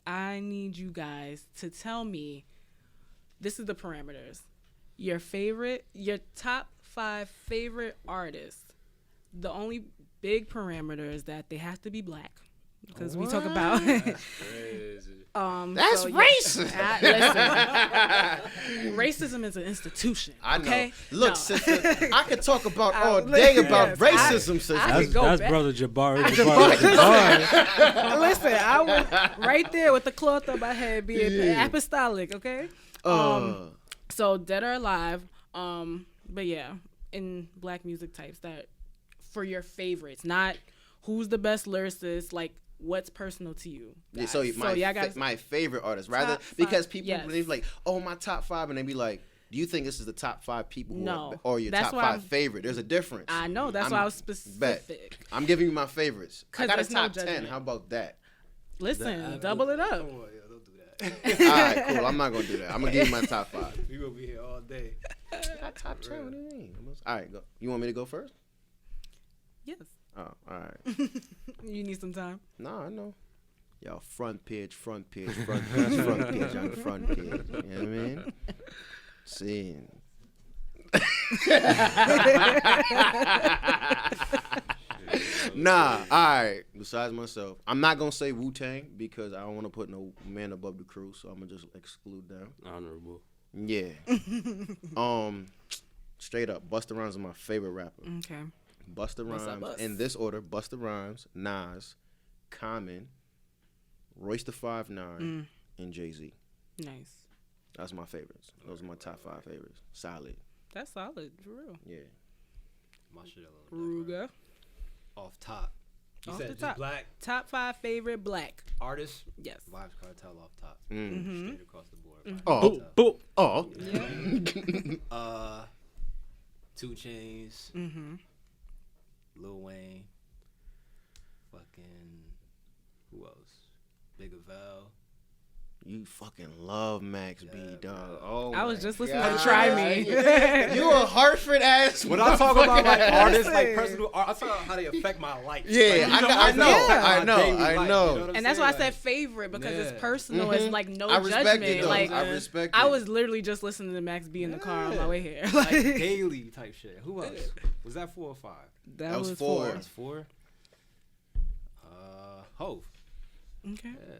S7: I need you guys to tell me, this is the parameters, your top 5 favorite artists. The only big parameter is that they have to be black, because we talk about
S6: That's crazy.
S4: That's racist.
S7: Listen, racism is an institution.
S4: I know.
S7: Okay?
S4: Look, sister, I could talk about all day about racism, sister.
S7: I go
S6: That's
S7: back.
S6: brother Jabari.
S7: Listen, I was right there with the cloth on my head being apostolic, okay? So Dead or Alive, but yeah, in black music types, that for your favorites, not who's the best lyricist, like what's personal to you.
S4: Yeah, so my favorite artist, rather, because people believe like, my top 5, and they be like, do you think this is the top 5 people or your top 5 favorite? There's a difference.
S7: I know, that's why I was specific.
S4: I'm giving you my favorites. I got a top 10.
S7: judgment.
S4: How about that?
S7: Listen, double it up.
S3: Come on, yo, don't do that.
S4: All right, cool. I'm not gonna do that. I'm gonna give you my top 5.
S3: We gonna be here all day.
S4: I got top 10. What do you mean? All right, go. You want me to go first?
S7: Yes.
S4: Oh, all right.
S7: You need some time.
S4: No, I know. Yo, front page, front page, front page, front page on the front page. You know what I mean? Seeing. Nah, all right. Besides myself, I'm not gonna say Wu-Tang because I don't want to put no man above the crew, so I'm gonna just exclude them.
S6: Honorable.
S4: Yeah. Straight up, Busta Rhymes is my favorite rapper.
S7: Okay.
S4: Busta Rhymes, in this order: Busta Rhymes, Nas, Common, Royce the 5'9", and Jay-Z.
S7: Nice.
S4: That's my favorites. Those are my top 5 favorites. Solid.
S7: That's solid, for real.
S4: Yeah.
S3: My shit a little different.
S7: Ruger.
S3: Off top, You
S7: Off
S3: said
S7: the
S3: just
S7: top.
S3: black
S7: Top 5 favorite black.
S3: artists.
S7: Yes.
S3: Vibes Cartel off top.
S7: Mm-hmm.
S3: Straight across the board.
S4: Oh, boop. Oh.
S7: Yeah.
S3: 2 Chainz.
S7: Mm-hmm.
S3: Lil Wayne. Fucking. Who else? Big Val.
S4: You fucking love Max B, dog. Oh,
S7: I was
S4: my
S7: just listening
S4: God.
S7: to Try Me.
S4: You a Hartford ass.
S3: When I talk about like artists, like
S7: Listen.
S3: personal art, I talk about how they affect my life.
S4: Yeah,
S3: Like,
S4: I know.
S3: my daily life, you know what I'm
S7: And that's why
S3: saying?
S7: I said favorite, because
S3: Yeah.
S7: it's personal. It's like no
S4: I respect
S7: judgment.
S4: it, though.
S7: Like
S4: I respect
S7: I
S4: it.
S7: was literally just listening to Max B in the car on my way here.
S3: Like daily type shit. Who else? Was that 4 or 5?
S7: that
S4: was
S7: was
S4: 4.
S3: That's 4. Hove.
S7: Okay.
S3: Yeah.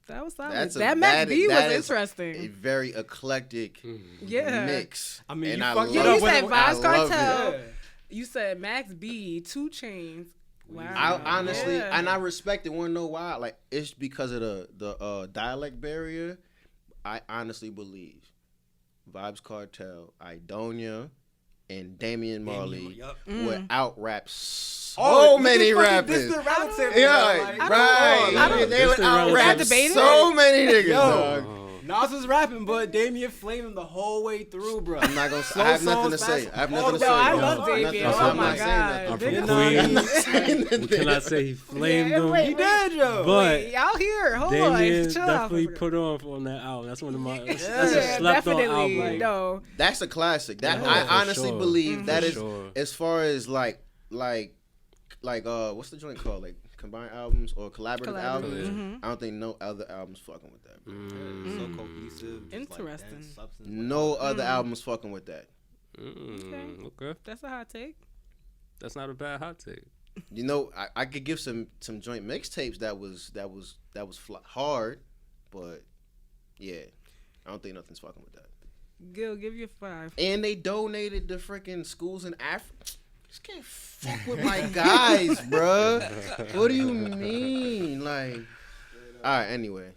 S7: That was solid.
S4: That's
S7: That Max B was
S4: that is
S7: interesting.
S4: a very eclectic
S7: Yeah.
S4: mix.
S3: I mean,
S4: and
S3: you
S4: I
S3: fucked
S4: love
S3: it up
S7: You
S3: when
S7: said
S3: it-
S7: Vibes
S4: I love
S7: Cartel.
S4: it.
S7: You said Max B, 2 Chainz. Wow.
S4: I honestly,
S7: Yeah.
S4: and I respect it. Want to know why? Like, it's because of the dialect barrier. I honestly believe Vibes Cartel, Idonia, and Damian Marley
S3: yup.
S4: would out rap so
S3: Oh,
S4: many
S3: fucking
S4: rappers.
S3: distant relative,
S4: Yeah,
S3: bro, like,
S4: right.
S7: I don't-
S4: They would
S6: Distant
S4: out rap
S7: relative. Debated
S4: so
S7: it?
S4: many niggas,
S3: Yo.
S4: dog.
S3: Nas was rapping, but Damien flamed him the whole way through, bro.
S4: I'm not gonna.
S3: Slow
S4: I have nothing to
S3: songs,
S4: say.
S3: fast-
S4: I have nothing to
S3: Oh,
S4: say.
S7: Yo, I
S4: yo.
S7: love
S4: I'm not-
S7: Damien.
S4: I'm
S7: Oh
S4: not
S7: my
S4: saying
S7: God.
S4: nothing.
S7: Big
S6: From
S7: Nas.
S4: I'm not
S6: Queens.
S4: saying
S6: Well, can I say he flamed
S7: Yeah,
S6: them?
S7: wait,
S3: He did, yo.
S6: But
S7: Wait, y'all here? Hold
S6: Damien
S7: on. Chill
S6: definitely
S7: out.
S6: put on that album. That's one of my. That's
S7: Yeah,
S6: a slept on
S7: definitely.
S6: album.
S7: No.
S4: That's a classic. That
S6: Yeah,
S4: I
S6: for
S4: honestly
S6: sure.
S4: believe that
S6: For
S4: is
S6: sure.
S4: as far as like what's the joint called, like combined albums or collaborative albums.
S7: Mm-hmm.
S4: I don't think no other albums fucking with that. Bro.
S3: So cohesive. just,
S7: Interesting.
S3: Like, dense substance,
S4: No other albums fucking with that.
S6: Okay,
S7: That's a hot take.
S6: that's not a bad hot take.
S4: You know, I could give some joint mixtapes that was hard, but yeah, I don't think nothing's fucking with that.
S7: Gil, give you 5.
S4: And they donated to freaking schools in Africa. Just can't fuck with my guys, bruh. What do you mean? Like, all right. Anyway,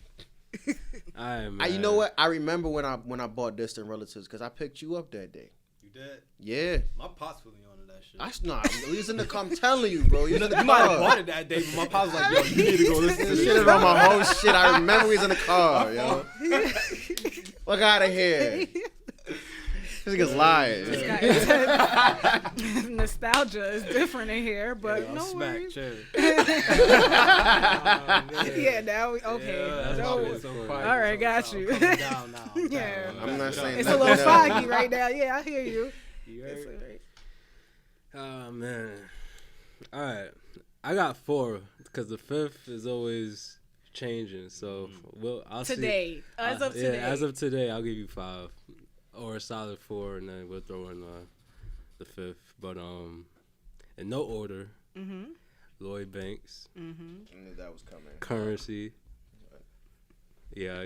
S6: All right, man.
S4: you know what? I remember when I bought Distant Relatives because I picked you up that day.
S3: You did?
S4: Yeah,
S3: My pops put me on to that shit.
S4: He's in the car. I'm telling you, bro. He's in the
S3: You might have bought
S4: car.
S3: it that day, but my pops was like, yo, you need to go listen to
S4: This
S3: this
S4: shit is on my whole shit. I remember he's in the car, yo. Fuck out of here. This nigga's lying.
S7: Nostalgia is different in here, but no
S3: smack
S7: worries.
S3: cherry.
S7: Yeah, now we okay.
S3: Yeah,
S7: No,
S3: that shit so quiet.
S7: all right, got
S3: So
S7: you.
S3: I'm coming down now.
S7: Yeah.
S4: I'm not saying
S7: it's a
S4: nothing
S7: little
S4: else.
S7: foggy right now. Yeah, I hear you.
S3: You
S7: It's
S3: heard?
S7: all right.
S6: Oh man. All right, I got 4 because the 5th is always changing. So I'll see.
S7: Today, as of today.
S6: Yeah, as of today, I'll give you 5 or a solid 4, and then we'll throw in the 5th. But in no order.
S7: Mm-hmm.
S6: Lloyd Banks,
S4: I knew that was coming.
S6: Currency. Yeah.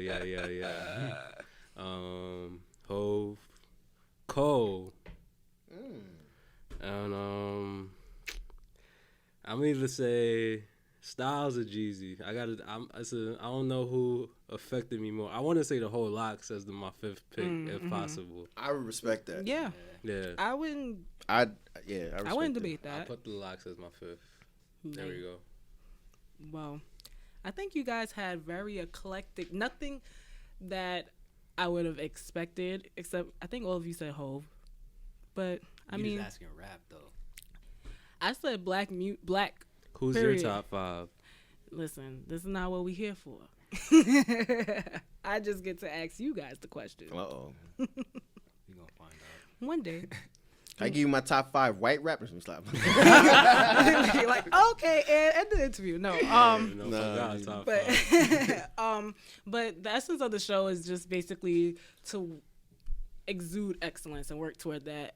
S6: Hove, Cole, and I'm either say Styles or Jeezy. I don't know who affected me more. I want to say the whole Locks as my 5th pick if possible.
S4: I would respect that.
S7: Yeah,
S6: Yeah,
S7: I wouldn't.
S4: I respect
S7: I wouldn't
S4: it.
S7: debate
S6: I
S7: that.
S6: put the Locks as my 5th. There we go.
S7: Well, I think you guys had very eclectic. Nothing that I would have expected, except I think all of you said Hove. But I
S3: You
S7: mean,
S3: just asking rap though.
S7: I said black.
S6: Who's
S7: Period.
S6: your top 5?
S7: Listen, this is not what we here for. I just get to ask you guys the question.
S4: Uh-oh.
S3: We gonna find out.
S7: One day.
S4: I give you my top 5 white rappers from Slap.
S7: Like, okay, and end the interview. No,
S6: Top
S7: but
S6: 5.
S7: but the essence of the show is just basically to exude excellence and work toward that.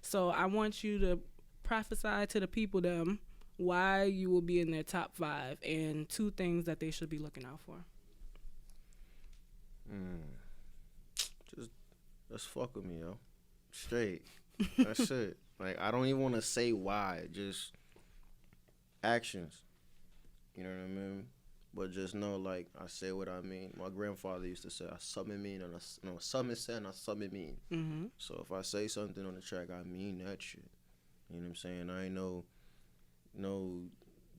S7: So I want you to prophesy to the people them why you will be in their top 5 and 2 things that they should be looking out for.
S4: Just fuck with me, yo. Straight. That's it. Like, I don't even want to say why. Just actions. You know what I mean? But just know, like, I say what I mean. My grandfather used to say, I something mean, and something said, and I something mean.
S7: Mm-hmm.
S4: So if I say something on the track, I mean that shit. You know what I'm saying? I ain't no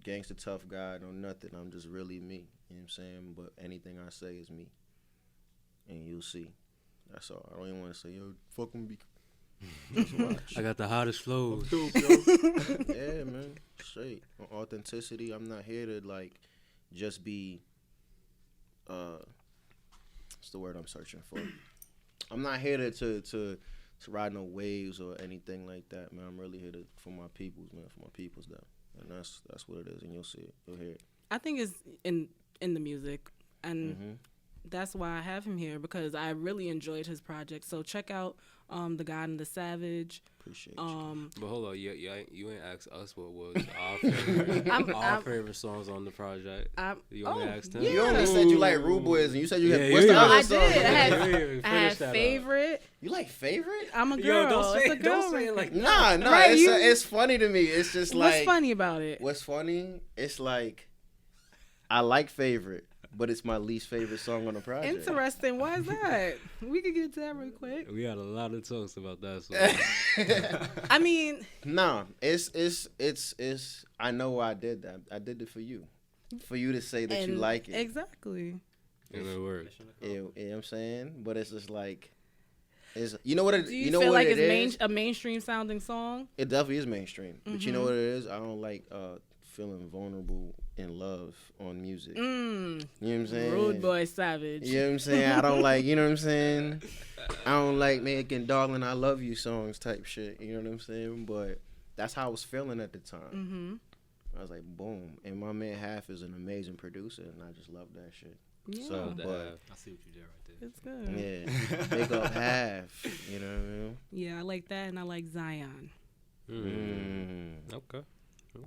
S4: gangster tough guy, no nothing. I'm just really me. You know what I'm saying? But anything I say is me, and you'll see. That's all. I don't even want to say, yo, fuck me.
S6: I got the hottest flows.
S4: Yeah, man. Straight. On authenticity, I'm not here to, like, just be, what's the word I'm searching for? I'm not here to ride no waves or anything like that, man. I'm really here for my peoples, man, for my peoples, though. And that's what it is, and you'll see it. You'll hear it.
S7: I think it's in the music, and that's why I have him here, because I really enjoyed his project. So check out The God and the Savage.
S4: Appreciate you.
S6: But hold on, you ain't asked us what was our favorite songs on the project. You only asked him.
S7: Yeah.
S4: You only said you like Rudeboyizm. You said you had.
S6: Yeah,
S4: What's the
S6: yeah.
S4: other
S7: I
S4: song?
S7: did. I had favorite.
S4: You like favorite?
S7: I'm a
S6: Yo,
S7: girl. It's a girl.
S6: don't say it like
S4: Nah.
S7: Right,
S4: It's funny to me. It's just like.
S7: What's funny about it?
S4: What's funny? It's like I like favorite, but it's my least favorite song on the project.
S7: Interesting. Why is that? We could get to that real quick.
S6: We had a lot of talks about that song.
S7: I mean,
S4: Nah, it's. I know why I did that. I did it for you to say that you like it.
S7: Exactly.
S6: And it worked.
S4: You know what I'm saying? But it's just like, you know what it.
S7: Do you
S4: you know
S7: feel
S4: what
S7: like
S4: it
S7: it's
S4: is?
S7: a mainstream sounding song?
S4: It definitely is mainstream. But you know what it is? I don't like feeling vulnerable in love on music. You know what I'm saying?
S7: Rude Boy Savage.
S4: You know what I'm saying? I don't like, you know what I'm saying? I don't like making darling I love you songs type shit. You know what I'm saying? But that's how I was feeling at the time. I was like, boom. And my man Half is an amazing producer, and I just love that shit.
S7: Yeah.
S4: So, but
S3: I see what you did right there.
S7: It's good.
S4: yeah, big up Half. You know what I mean?
S7: Yeah, I like that, and I like Zion.
S6: Okay.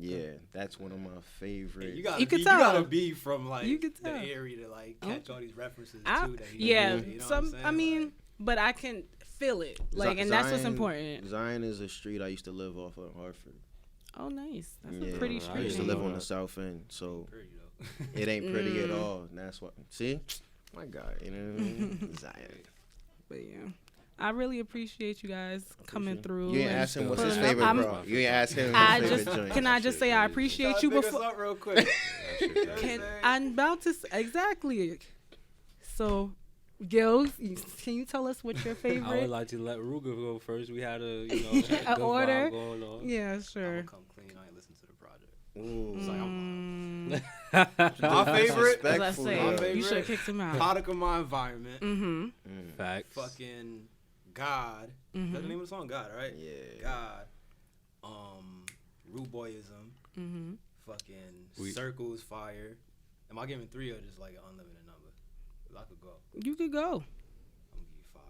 S4: Yeah, that's one of my favorite.
S3: You gotta,
S7: You could
S3: be,
S7: tell.
S3: you gotta be from like
S7: You could
S3: the
S7: tell.
S3: area to like catch all these references too.
S7: I-
S3: That he
S7: yeah,
S3: did, you know what
S7: some.
S3: I'm saying?
S7: I mean,
S3: Like,
S7: but I can feel it, like, and that's what's
S4: Zion-
S7: important.
S4: Zion is a street I used to live off of in Hartford.
S7: Oh, nice. That's
S4: Yeah,
S7: a pretty
S6: I
S7: street.
S4: I used to
S6: Yeah.
S4: live on the south end, so
S3: pretty though.
S4: it ain't pretty at all. And that's what. See, my God, you know what I mean? Zion.
S7: But yeah, I really appreciate you guys coming through.
S4: You ain't
S7: and
S4: ask him what's
S7: putting
S4: his
S7: up.
S4: favorite
S7: I'm-
S4: bro. You ain't ask him.
S7: I
S4: his
S7: just
S4: favorite joint.
S7: can I just say I appreciate you
S3: Pick us
S7: before.
S3: up real quick.
S7: I'm about to exactly. So, Gil, can you tell us what's your
S6: I would
S7: favorite?
S6: like to let Ruger go first. We had a good
S7: order?
S6: vibe going on.
S7: Yeah,
S3: I'm
S7: sure.
S3: gonna come clean. I ain't listen to the project.
S4: Ooh.
S3: It's like, I'm
S4: My
S3: favorite-
S7: As I
S4: Respectful,
S7: say,
S3: My
S4: yeah.
S7: you
S3: favorite-
S7: should have kicked him out.
S3: product of my environment.
S6: Facts.
S3: Fucking God. That's the name of the song, God, right?
S4: Yeah.
S3: God. Rudeboyizm. Fucking Circles, Fire. Am I giving 3 or just like an unlimited number? 'Cause I could go.
S7: You could go.
S3: I'm gonna give you 5.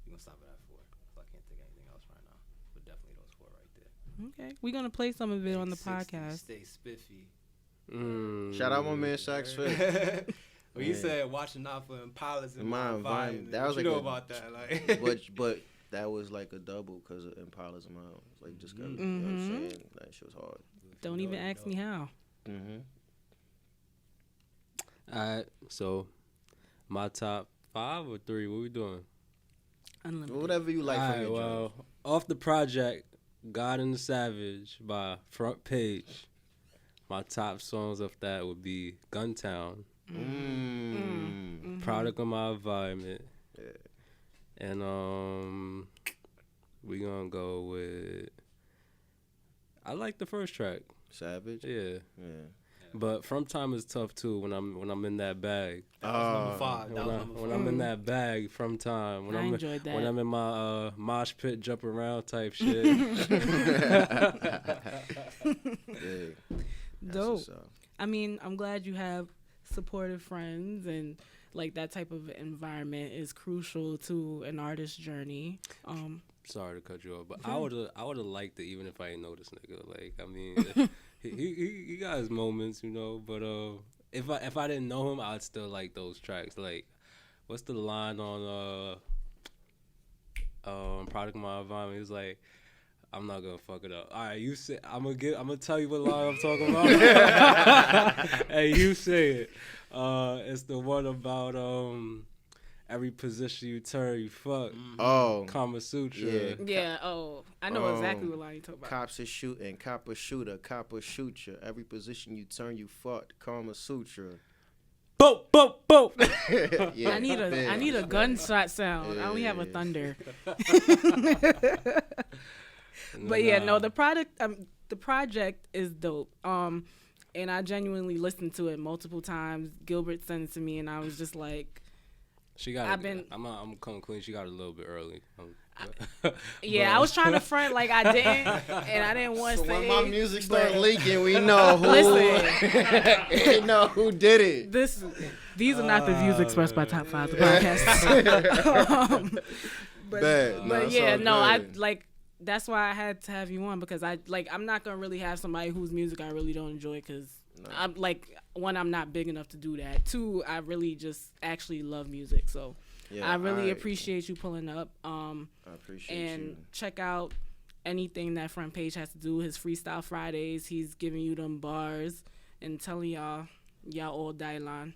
S3: You gonna stop it at 4? 'Cause I can't think of anything else right now. But definitely those 4 right there.
S7: Okay, we're gonna play some of it on the
S3: 60,
S7: podcast.
S3: Stay spiffy.
S4: Shout out my man Shaq Swift.
S3: When you said watching out for impalas in
S4: My
S3: my
S4: environment.
S3: environment,
S4: That was
S3: what you
S4: like
S3: know
S4: a-
S3: about that? Like,
S4: but that was like a double because of Impala's amount. Like just got, you know what I'm saying? That shit was hard.
S7: Don't even ask me how.
S6: Alright, so my top 5 or 3? What we doing?
S7: Unlimited.
S4: Whatever you like from
S6: Alright,
S4: your
S6: well, off the project, God and the Savage by Front Page. My top songs of that would be Guntown, Product of My Environment, and we gonna go with. I like the first track.
S4: Savage.
S6: Yeah.
S4: Yeah.
S6: But From Time is tough too when I'm in that bag.
S3: that was number 5. That was number 5.
S6: When I'm in that bag From Time. When
S7: I
S6: I'm
S7: enjoyed that.
S6: when I'm in my mosh pit jump around type shit.
S4: Yeah. That's
S7: Dope.
S4: what's up.
S7: I mean, I'm glad you have supportive friends, and like that type of environment is crucial to an artist's journey.
S6: Sorry to cut you off, but I would have liked it even if I didn't know this nigga. Like, I mean, he got his moments, you know. But if I didn't know him, I'd still like those tracks. Like, what's the line on Product of My Environment? It's like, I'm not gonna fuck it up. All right, you say I'm gonna tell you what line I'm talking about. Hey, you say it. It's the one about every position you turn, you fuck.
S4: Oh,
S6: Kama Sutra.
S4: yeah.
S7: Yeah. Oh, I know exactly what line you talking about.
S4: Cops are shooting, copper shooter, copper shoot you. Every position you turn, you fucked. Kama Sutra.
S6: Boom, boom, boom.
S4: Yeah,
S7: I need a gunshot sound. I only have a thunder. But yeah, no, the project is dope. And I genuinely listened to it multiple times. Gilbert sent it to me, and I was just like,
S6: She got. I'm coming clean. She got it a little bit early.
S7: yeah, I was trying to front like I didn't, and I didn't want to say.
S4: When my music started leaking, we know who.
S7: Listen,
S4: we know who did it.
S7: These are not the views expressed by Top 5 the podcast.
S4: But
S7: yeah, no, I like. That's why I had to have you on, because I'm not gonna really have somebody whose music I really don't enjoy, because I'm like, one, I'm not big enough to do that. Two, I really just actually love music, so I really appreciate you pulling up. I
S4: appreciate
S7: and
S4: you.
S7: Check out anything that Front Page has to do. His Freestyle Fridays, he's giving you them bars and telling y'all all Dylan.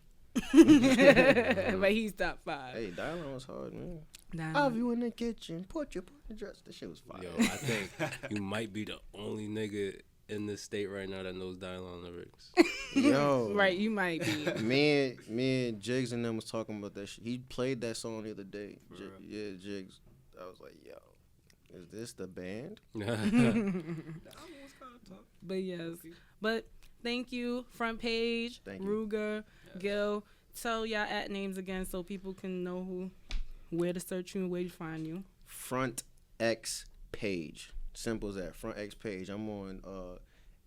S7: But he's top 5.
S4: Hey, Dylan was hard, man.
S7: Dylan.
S4: Have you in the kitchen? Put your dress. That shit was fire.
S6: Yo, I think you might be the only nigga in this state right now that knows Dylan lyrics.
S4: Yo,
S7: right, you might be.
S4: Me and Jigs and them was talking about that shit. He played that song the other day. Jigs. I was like, yo, is this the band?
S7: But yes, but thank you, Front Page, Ruger, GIL. Tell y'all at names again so people can know where to search you and where to find you.
S4: Front X Page. Simple as that. Front X Page. I'm on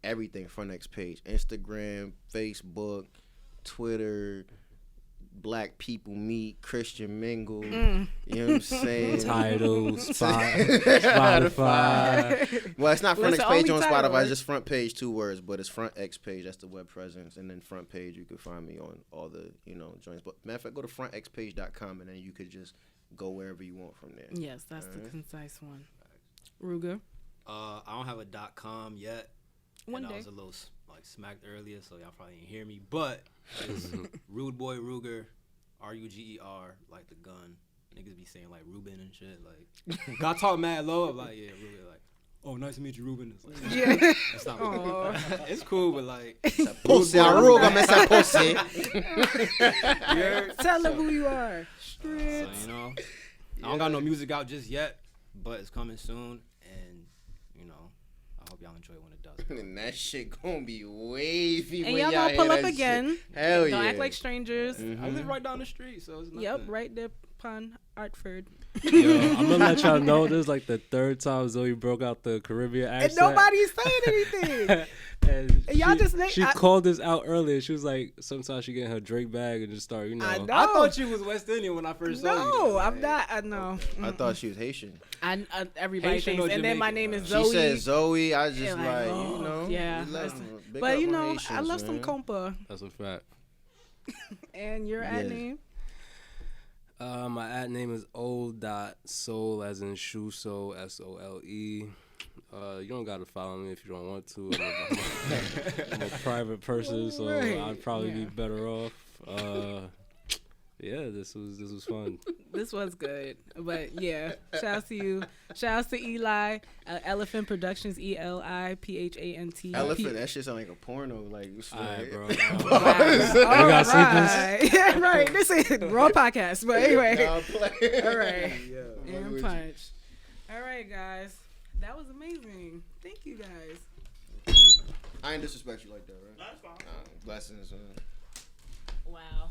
S4: everything. Front X Page. Instagram, Facebook, Twitter. Black People Meet, Christian Mingle. You know what I'm saying?
S6: Tidal, Spotify.
S4: Well, it's not Front X Page on
S7: title,
S4: Spotify.
S7: right?
S4: It's just Front Page, 2 words. But it's Front X Page. That's the web presence. And then Front Page, you can find me on all the joints. But matter of fact, go to frontxpage.com and then you could just go wherever you want from there.
S7: Yes, that's the concise one. Ruger.
S3: I don't have a .com yet.
S7: One
S3: and
S7: day.
S3: I was a little smacked earlier, so y'all probably didn't hear me. But it's Rudeboy Ruger, RUGER, like the gun. Niggas be saying like Ruben and shit. Like, God talk mad low. I'm like, yeah, Ruben. Like, oh, nice to meet you, Ruben. It's like,
S7: Yeah.
S3: It's not really it's cool, but like,
S4: Pussy, I rogue, I'm a pussy.
S7: Tell them who you are.
S3: so I don't got no music out just yet, but it's coming soon, and I hope y'all enjoy it when it does.
S4: And that shit gonna be wavy.
S7: And
S4: when
S7: y'all gonna
S4: hear
S7: pull up
S4: that
S7: again.
S4: Shit. Hell
S7: Don't
S4: yeah.
S7: act like strangers.
S3: I live right down the street, so it's nothing.
S7: Yep, right there upon Artford.
S6: Yo, I'm gonna let y'all know this is like the 3rd time Zoe broke out the Caribbean accent.
S7: And nobody's saying anything.
S6: And
S7: y'all
S6: she called this out earlier. She was like, sometimes she get in her drink bag and just start,
S7: I know.
S3: I thought you was West Indian when I first saw you.
S7: No, I'm not. I know.
S4: I thought she was Haitian.
S7: Everybody
S3: Haitian
S7: thinks.
S3: or
S7: And then my
S3: Jamaican?
S7: name is
S4: She
S7: Zoe.
S4: said Zoe. I just
S7: And
S4: like,
S7: yeah.
S4: we love 'em. Big
S7: But
S4: up
S7: you
S4: my
S7: know, I
S4: Haitians,
S7: love some
S4: man.
S7: compa.
S6: That's a fact.
S7: And your ad name?
S6: My ad name is old.soul, as in shoe soul, SOLE. You don't gotta follow me if you don't want to. I'm a private person, so I'd probably be better off. Yeah, this was fun.
S7: This was good. But yeah, shout out to you. Shout out to Eli, Elephant Productions, ELIPHANT.
S4: Elephant, that shit sound like a porno. Like,
S6: Alright, bro.
S7: All
S6: got
S7: right. Yeah, right. This is raw podcast. But anyway.
S4: Y'all play.
S7: All right.
S4: Yeah,
S7: And punch. All right, guys. That was amazing. Thank you, guys.
S4: I ain't disrespect you like that, right?
S8: That's fine.
S4: Blessings, man.
S7: Wow.